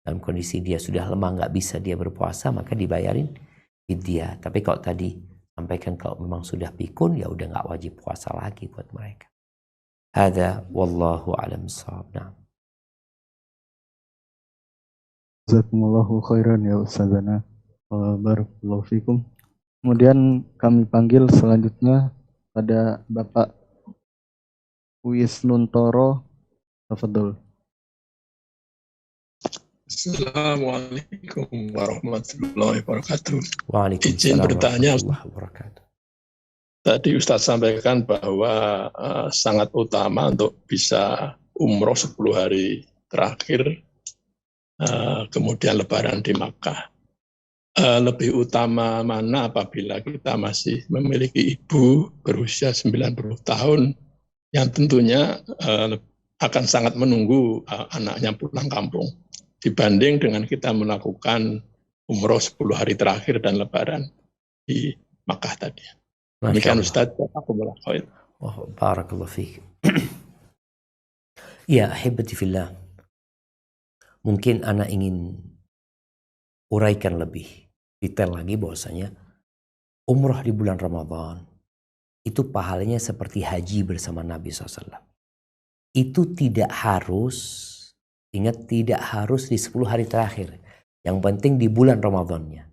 dalam kondisi dia sudah lemah nggak bisa dia berpuasa, maka dibayarin fidyah. Tapi kalau tadi sampaikan kalau memang sudah pikun, ya udah nggak wajib puasa lagi buat mereka. Hadza wallahu a'lam bissawab. Nah. Jazakumullahu khairan ya Ustazana. Barakallahu fikum. Kemudian kami panggil selanjutnya pada Bapak Wisnuntoro. Tafadhol. Assalamualaikum warahmatullahi wabarakatuh. Waalaikumsalam Izin bertanya, warahmatullahi wabarakatuh. tadi Ustadz sampaikan bahwa sangat utama untuk bisa umroh 10 hari terakhir, kemudian lebaran di Makkah. Lebih utama mana apabila kita masih memiliki ibu berusia 90 tahun yang tentunya akan sangat menunggu anaknya pulang kampung, dibanding dengan kita melakukan umroh 10 hari terakhir dan lebaran di Makkah tadi. Demikian Ustadz, jazakumullah khair. Oh, barakallahu fiik. Ya, ahibati fillah. Mungkin anak ingin uraikan lebih detail lagi bahwasanya umroh di bulan Ramadan itu pahalanya seperti haji bersama Nabi SAW. Itu tidak harus, ingat, tidak harus di 10 hari terakhir. Yang penting di bulan Ramadannya.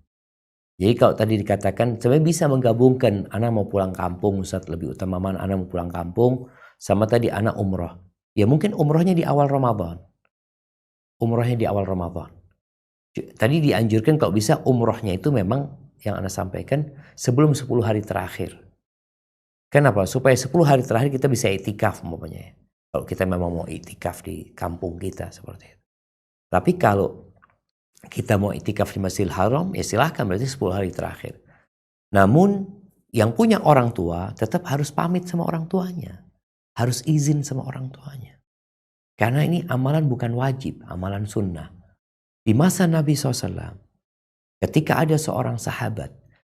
Jadi kalau tadi dikatakan sebenarnya bisa menggabungkan anak mau pulang kampung, Ustaz, lebih utama mana anak mau pulang kampung sama tadi anak umroh. Ya mungkin umrohnya di awal Ramadan. Umrohnya di awal Ramadan. Tadi dianjurkan kalau bisa umrohnya itu memang yang anak sampaikan sebelum 10 hari terakhir. Kenapa? Supaya 10 hari terakhir kita bisa itikaf umpamanya. Kalau kita memang mau itikaf di kampung kita seperti itu. Tapi kalau kita mau itikaf di Masjidil Haram, ya silahkan, berarti 10 hari terakhir. Namun yang punya orang tua tetap harus pamit sama orang tuanya. Harus izin sama orang tuanya. Karena ini amalan bukan wajib, amalan sunnah. Di masa Nabi SAW, ketika ada seorang sahabat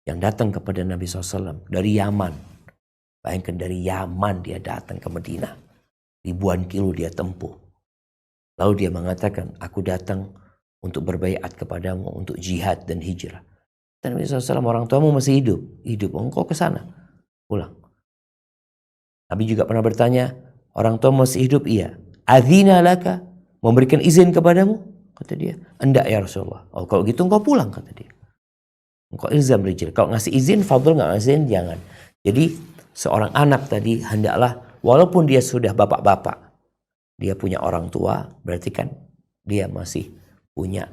yang datang kepada Nabi SAW dari Yaman. Bayangkan dari Yaman dia datang ke Madinah. Ribuan kilo dia tempuh. Lalu dia mengatakan, aku datang untuk berbaiat kepadamu, untuk jihad dan hijrah. Dan Nabi SAW, orang tuamu masih hidup. Hidup, engkau ke sana. Pulang. Nabi juga pernah bertanya, orang tuamu masih hidup? Iya. Adzina laka, memberikan izin kepadamu? Kata dia, enggak ya Rasulullah. Oh, kalau gitu engkau pulang, kata dia. Engkau ilzam rijal. Kalau ngasih izin, fadl, nggak ngasih izin, jangan. Jadi, seorang anak tadi hendaklah, walaupun dia sudah bapak-bapak, dia punya orang tua, berarti kan dia masih punya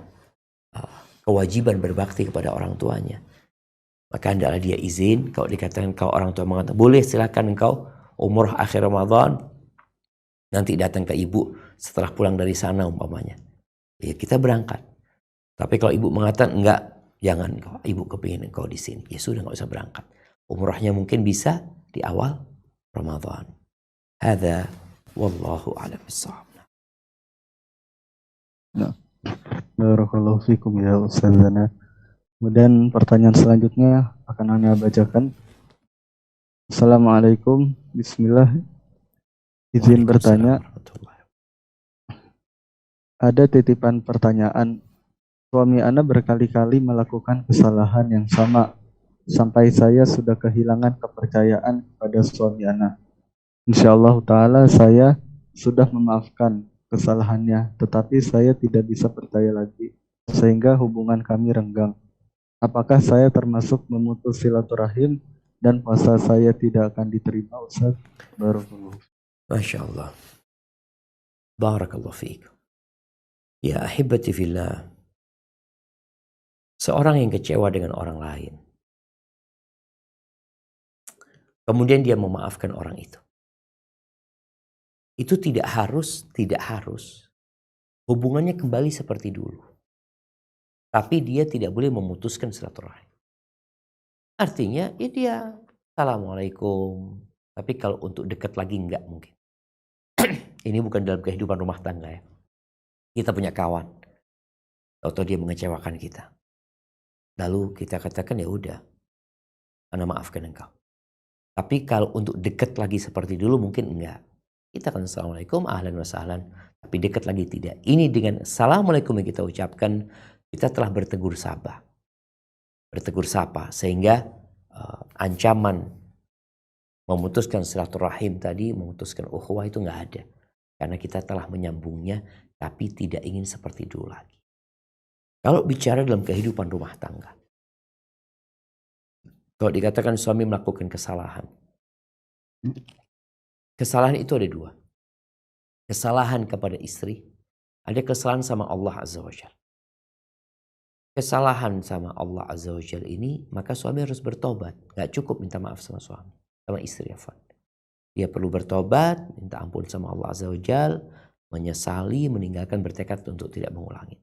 kewajiban berbakti kepada orang tuanya. Maka hendaklah dia izin. Kalau dikatakan kau orang tua mengatakan boleh, silakan engkau umroh akhir Ramadan, nanti datang ke ibu setelah pulang dari sana umpamanya. Ya kita berangkat. Tapi kalau ibu mengatakan enggak, jangan, ibu kepingin engkau di sini, ya sudah, nggak usah berangkat. Umrahnya mungkin bisa di awal Ramadan. Hadza wallahu a'lam bissawab. Barakallahu fikum ya Ustazana. Kemudian pertanyaan selanjutnya akan Anda bacakan. Assalamualaikum, bismillah. Izin bertanya, ada titipan pertanyaan. Suami Ana berkali-kali melakukan kesalahan yang sama sampai saya sudah kehilangan kepercayaan pada suami Ana. Insyaallah ta'ala saya sudah memaafkan kesalahannya, tetapi saya tidak bisa percaya lagi, sehingga hubungan kami renggang. Apakah saya termasuk memutus silaturahim dan puasa saya tidak akan diterima, Ustaz? Barakallahu. Masya Allah. Barakallahu fiik. Ya ahibati fillah. Seorang yang kecewa dengan orang lain, kemudian dia memaafkan orang itu tidak harus hubungannya kembali seperti dulu. Tapi dia tidak boleh memutuskan silaturahim. Artinya ya dia Assalamualaikum. Tapi kalau untuk dekat lagi enggak mungkin. Ini bukan dalam kehidupan rumah tangga ya. Kita punya kawan. Atau dia mengecewakan kita. Lalu kita katakan ya udah. Ana maafkan engkau. Tapi kalau untuk dekat lagi seperti dulu mungkin enggak. Kita akan Assalamualaikum, ahlan wa sahlan. Tapi dekat lagi tidak. Ini dengan Assalamualaikum yang kita ucapkan, kita telah bertegur sapa. Bertegur sapa. Sehingga ancaman memutuskan silaturahim tadi, memutuskan ukhuwah itu enggak ada. Karena kita telah menyambungnya, tapi tidak ingin seperti dulu lagi. Kalau bicara dalam kehidupan rumah tangga. Kalau dikatakan suami melakukan kesalahan. Kesalahan itu ada dua. Kesalahan kepada istri. Ada kesalahan sama Allah Azza wa Jalla. Kesalahan sama Allah Azza wa Jalla ini, maka suami harus bertobat. Gak cukup minta maaf sama suami. Sama istri ya. Dia perlu bertobat, minta ampun sama Allah Azza wa Jalla. Menyesali, meninggalkan, bertekad untuk tidak mengulangi.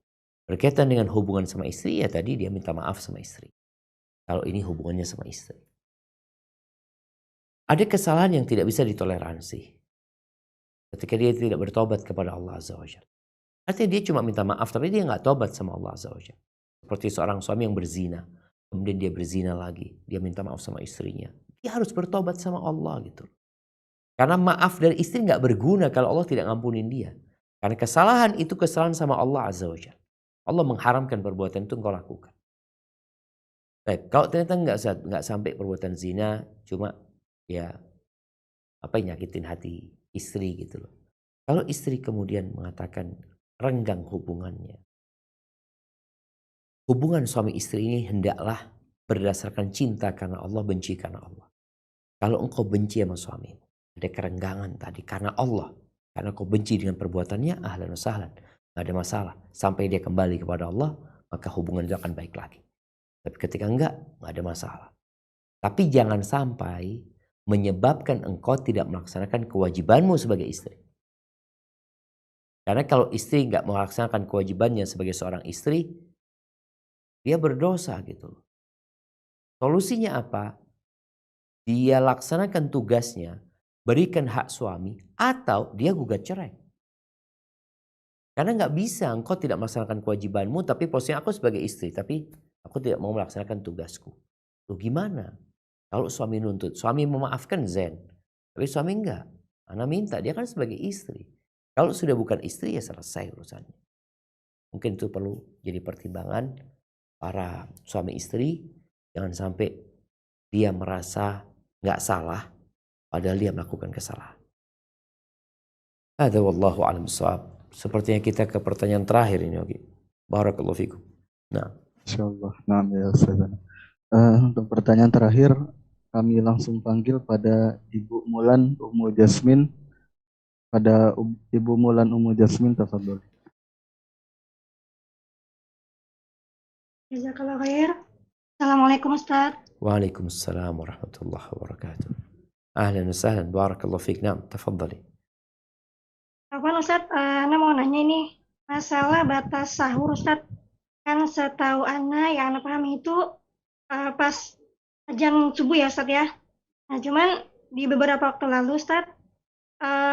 Berkaitan dengan hubungan sama istri, ya tadi dia minta maaf sama istri. Kalau ini hubungannya sama istri. Ada kesalahan yang tidak bisa ditoleransi. Ketika dia tidak bertobat kepada Allah Azza wa Jalla. Artinya dia cuma minta maaf, tapi dia nggak tobat sama Allah Azza wa Jalla. Seperti seorang suami yang berzina. Kemudian dia berzina lagi. Dia minta maaf sama istrinya. Dia harus bertobat sama Allah gitu. Karena maaf dari istri nggak berguna kalau Allah tidak ngampunin dia. Karena kesalahan itu kesalahan sama Allah Azza wa Jalla. Allah mengharamkan perbuatan itu engkau lakukan. Baik, kalau ternyata nggak sampai perbuatan zina, cuma ya yang nyakitin hati istri gitu loh. Kalau istri kemudian mengatakan renggang hubungannya, hubungan suami istri ini hendaklah berdasarkan cinta karena Allah, benci karena Allah. Kalau engkau benci sama suami, ada kerenggangan tadi karena Allah, karena kau benci dengan perbuatannya, ahlan wa sahlan. Gak ada masalah. Sampai dia kembali kepada Allah, maka hubungan itu akan baik lagi. Tapi ketika enggak, gak ada masalah. Tapi jangan sampai menyebabkan engkau tidak melaksanakan kewajibanmu sebagai istri. Karena kalau istri gak melaksanakan kewajibannya sebagai seorang istri, dia berdosa gitu. Solusinya apa? Dia laksanakan tugasnya, berikan hak suami, atau dia gugat cerai. Karena nggak bisa engkau tidak melaksanakan kewajibanmu, tapi posisinya aku sebagai istri, tapi aku tidak mau melaksanakan tugasku. Loh gimana? Kalau suami nuntut, suami memaafkan zen, tapi suami enggak. Anak minta, dia kan sebagai istri. Kalau sudah bukan istri ya selesai urusannya. Mungkin itu perlu jadi pertimbangan para suami istri. Jangan sampai dia merasa nggak salah, padahal dia melakukan kesalahan. Hadza wallahu a'lam bishawab. Sepertinya kita ke pertanyaan terakhir ini, oke. Barakallahu fikum. Nah, Insyaallah. Nah, ya Ustaz. Untuk pertanyaan terakhir, kami langsung panggil pada Ibu Mulan Ummu Jasmin. Pada Ibu Mulan Ummu Jasmin, tafadhol. Jazakallah khair. Assalamualaikum Ustaz. waalaikumsalam warahmatullahi wabarakatuh. Ahlan wa sahlan, barakallahu fik. Naam, tafadhali. Apa Ustaz, Ana mau nanya ini masalah batas sahur Ustaz. Kan setahu Ana yang Ana pahami itu pas azan subuh ya Ustaz ya. Nah cuman di beberapa waktu lalu Ustaz,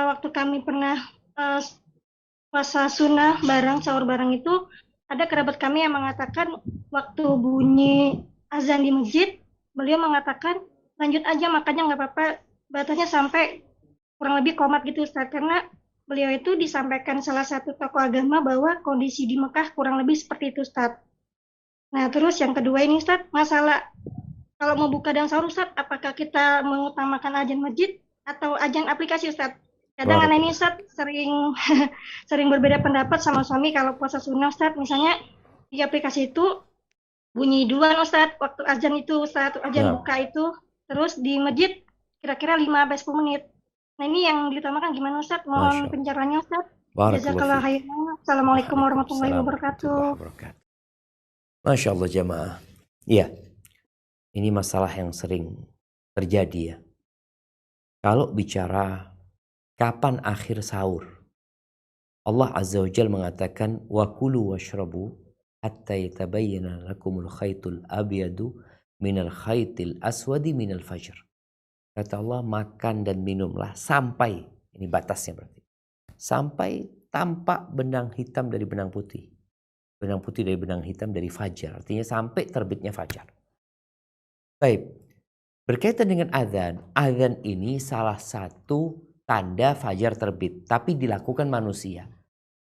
waktu kami pernah eh, puasa sunnah bareng, sahur bareng itu, ada kerabat kami yang mengatakan waktu bunyi azan di masjid, beliau mengatakan lanjut aja makannya nggak apa-apa, batasnya sampai kurang lebih komat gitu Ustaz, karena beliau itu disampaikan salah satu tokoh agama bahwa kondisi di Mekah kurang lebih seperti itu Ustaz. Nah terus yang kedua ini Ustaz, masalah kalau mau buka dan sahur Ustaz, apakah kita mengutamakan azan masjid atau azan aplikasi Ustaz? Kadang anak ini Ustaz sering sering berbeda pendapat sama suami kalau puasa sunnah Ustaz. Misalnya di aplikasi itu bunyi duluan Ustaz, waktu azan itu Ustaz, azan buka itu. Terus di masjid kira-kira 5-10 menit. Nah ini yang diutamakan gimana Ustaz? Mohon pencerahannya Ustaz. Jazakallah khairan. Assalamualaikum warahmatullahi wabarakatuh. Masya Allah jamaah. Iya, ini masalah yang sering terjadi ya. Kalau bicara kapan akhir sahur, Allah Azza wa Jalla mengatakan wa kulu washrabu hatta yatabayyana lakumul khaytul abyadu minal khaytil aswadi minal fajr. Kata Allah, makan dan minumlah sampai, ini batasnya berarti, sampai tampak benang hitam dari benang putih. Benang putih dari benang hitam dari fajar. Artinya sampai terbitnya fajar. Baik, berkaitan dengan azan. Azan ini salah satu tanda fajar terbit. Tapi dilakukan manusia.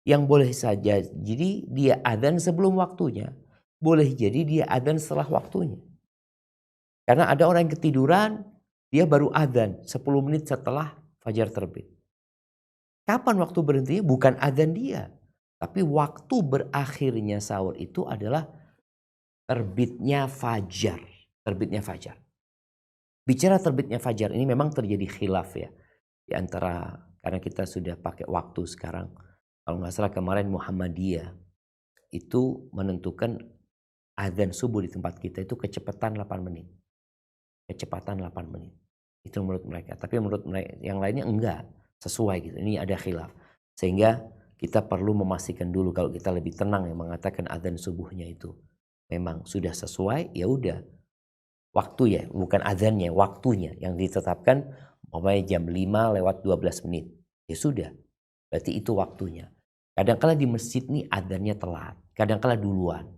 Yang boleh saja jadi dia azan sebelum waktunya. Boleh jadi dia azan setelah waktunya. Karena ada orang yang ketiduran, dia baru azan 10 menit setelah fajar terbit. Kapan waktu berhentinya? Bukan azan dia. Tapi waktu berakhirnya sahur itu adalah terbitnya fajar. Terbitnya fajar. Bicara terbitnya fajar ini memang terjadi khilaf ya. Di antara, karena kita sudah pakai waktu sekarang. Kalau nggak salah kemarin Muhammadiyah itu menentukan azan subuh di tempat kita itu kecepatan 8 menit. Kecepatan 8 menit. Itu menurut mereka. Tapi menurut mereka yang lainnya enggak sesuai gitu. Ini ada khilaf. Sehingga kita perlu memastikan dulu kalau kita lebih tenang yang mengatakan azan subuhnya itu memang sudah sesuai, ya udah. Waktu ya, bukan azannya, waktunya yang ditetapkan umpamanya jam 5 lewat 12 menit. Ya sudah. Berarti itu waktunya. Kadang-kala di masjid nih azannya telat, kadang-kala duluan.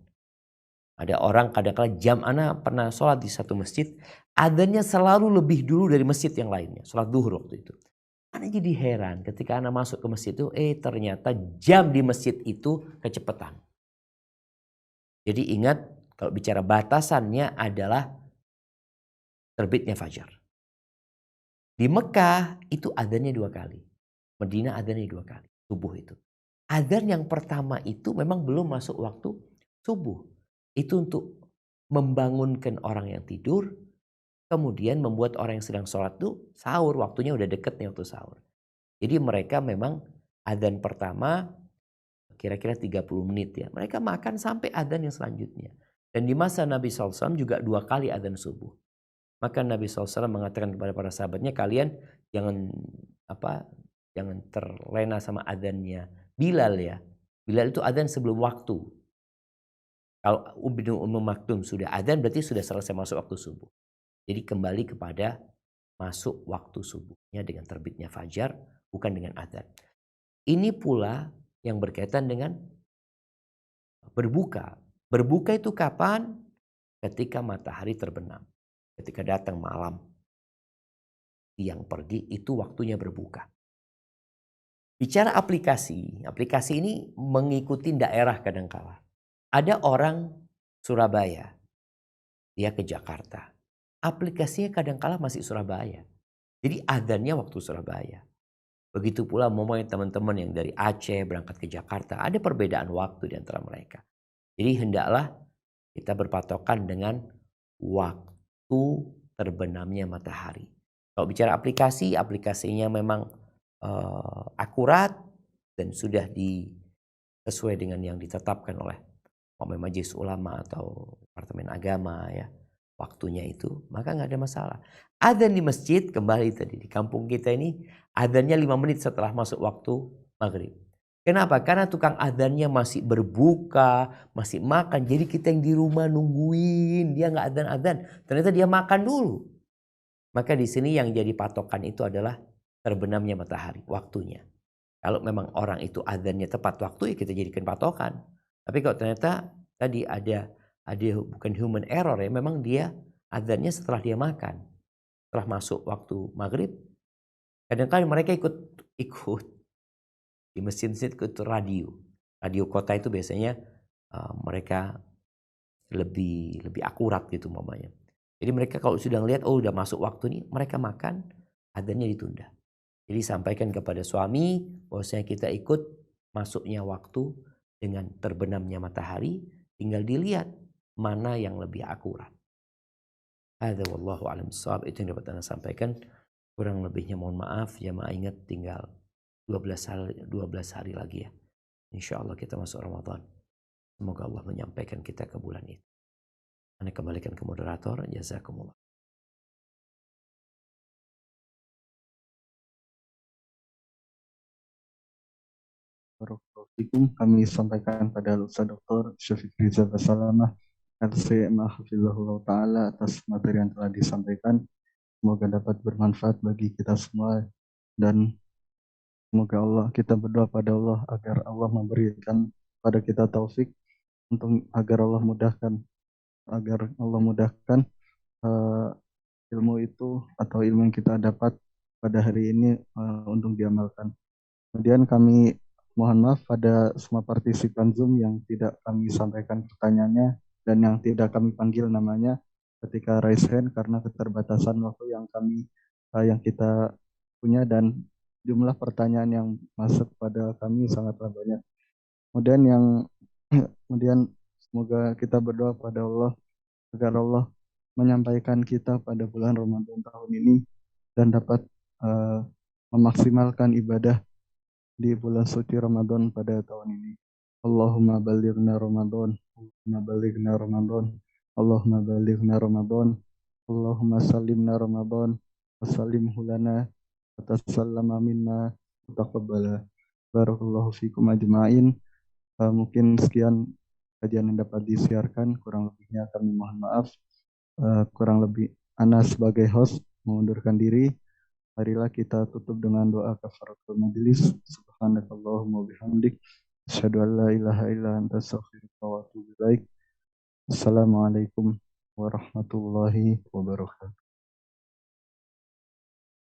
Ada orang kadang-kala jam ana pernah sholat di satu masjid, azannya selalu lebih dulu dari masjid yang lainnya, sholat duhur waktu itu. Ana jadi heran ketika ana masuk ke masjid itu, ternyata jam di masjid itu kecepatan. Jadi ingat kalau bicara batasannya adalah terbitnya fajar. Di Mekah itu adzannya 2 kali. Madinah adzannya 2 kali, subuh itu. Adzan yang pertama itu memang belum masuk waktu subuh. Itu untuk membangunkan orang yang tidur. Kemudian membuat orang yang sedang sholat itu sahur. Waktunya udah deket nih waktu sahur. Jadi mereka memang adzan pertama kira-kira 30 menit ya. Mereka makan sampai adzan yang selanjutnya. Dan di masa Nabi SAW juga 2 kali adzan subuh. Maka Nabi SAW mengatakan kepada para sahabatnya, kalian jangan terlena sama adzannya Bilal ya. Bilal itu adzan sebelum waktu. Kalau Ibnu Maktum sudah adzan berarti sudah selesai masuk waktu subuh. Jadi kembali kepada masuk waktu subuhnya dengan terbitnya fajar, bukan dengan adzan. Ini pula yang berkaitan dengan berbuka. Berbuka itu kapan? Ketika matahari terbenam. Ketika datang malam, siang pergi, itu waktunya berbuka. Bicara aplikasi ini mengikuti daerah kadangkala. Ada orang Surabaya, dia ke Jakarta. Aplikasinya kadangkala masih Surabaya. Jadi adzannya waktu Surabaya. Begitu pula teman-teman yang dari Aceh berangkat ke Jakarta. Ada perbedaan waktu di antara mereka. Jadi hendaklah kita berpatokan dengan waktu terbenamnya matahari. Kalau bicara aplikasinya memang akurat dan sudah sesuai dengan yang ditetapkan oleh Majelis Ulama atau Departemen Agama ya. Waktunya itu, maka nggak ada masalah. Adzan di masjid, kembali tadi di kampung kita ini, adzannya 5 menit setelah masuk waktu maghrib. Kenapa? Karena tukang adzannya masih berbuka, masih makan. Jadi kita yang di rumah nungguin dia nggak adzan-adzan. Ternyata dia makan dulu. Maka di sini yang jadi patokan itu adalah terbenamnya matahari, waktunya. Kalau memang orang itu adzannya tepat waktu, ya kita jadikan patokan. Tapi kalau ternyata tadi ada bukan human error ya, memang dia adzannya setelah dia makan, setelah masuk waktu maghrib. Kadang-kadang mereka ikut di masjid-masjid ikut radio kota itu biasanya mereka lebih akurat gitu mamanya. Jadi mereka kalau sudah lihat udah masuk waktu nih, mereka makan, adzannya ditunda. Jadi sampaikan kepada suami bahwasanya kita ikut masuknya waktu dengan terbenamnya matahari, tinggal dilihat mana yang lebih akurat. Hadza wallahu a'lam bissawab. Itu yang dapat Anda sampaikan. Kurang lebihnya mohon maaf, jamaah ingat tinggal 12 hari lagi ya. Insya Allah kita masuk Ramadan. Semoga Allah menyampaikan kita ke bulan itu. Anda kembalikan ke moderator. Jazakumullah. Assalamualaikum. Kami sampaikan pada Ustaz Dr. Syafiq Rizal Basalamah LCMA Hafizahullah Ta'ala atas materi yang telah disampaikan. Semoga dapat bermanfaat bagi kita semua dan semoga kita berdoa pada Allah agar Allah memberikan pada kita taufik agar Allah mudahkan ilmu itu atau ilmu yang kita dapat pada hari ini untuk diamalkan. Kemudian kami mohon maaf pada semua partisipan Zoom yang tidak kami sampaikan pertanyaannya dan yang tidak kami panggil namanya ketika raise hand karena keterbatasan waktu yang kita punya dan jumlah pertanyaan yang masuk pada kami sangatlah banyak. Kemudian semoga kita berdoa pada Allah agar Allah menyampaikan kita pada bulan Ramadan tahun ini dan dapat memaksimalkan ibadah di bulan suci Ramadan pada tahun ini. Allahumma balighna Ramadan, Allahumma balighna Ramadan, Allahumma balighna Ramadan, Allahumma salimna Ramadan, wasallimhu lana, watasallama minna, taqabbala. Barakallahu fikum ajma'in. Mungkin sekian kajian yang dapat disiarkan, kurang lebihnya kami mohon maaf. Kurang lebih Ana sebagai host mengundurkan diri. Marilah kita tutup dengan doa kafaratul majelis. Subhanakallahumma bihamdik asyhadu an la ilaha illa anta astaghfiruka wa atubu ilaik. Assalamualaikum warahmatullahi wabarakatuh.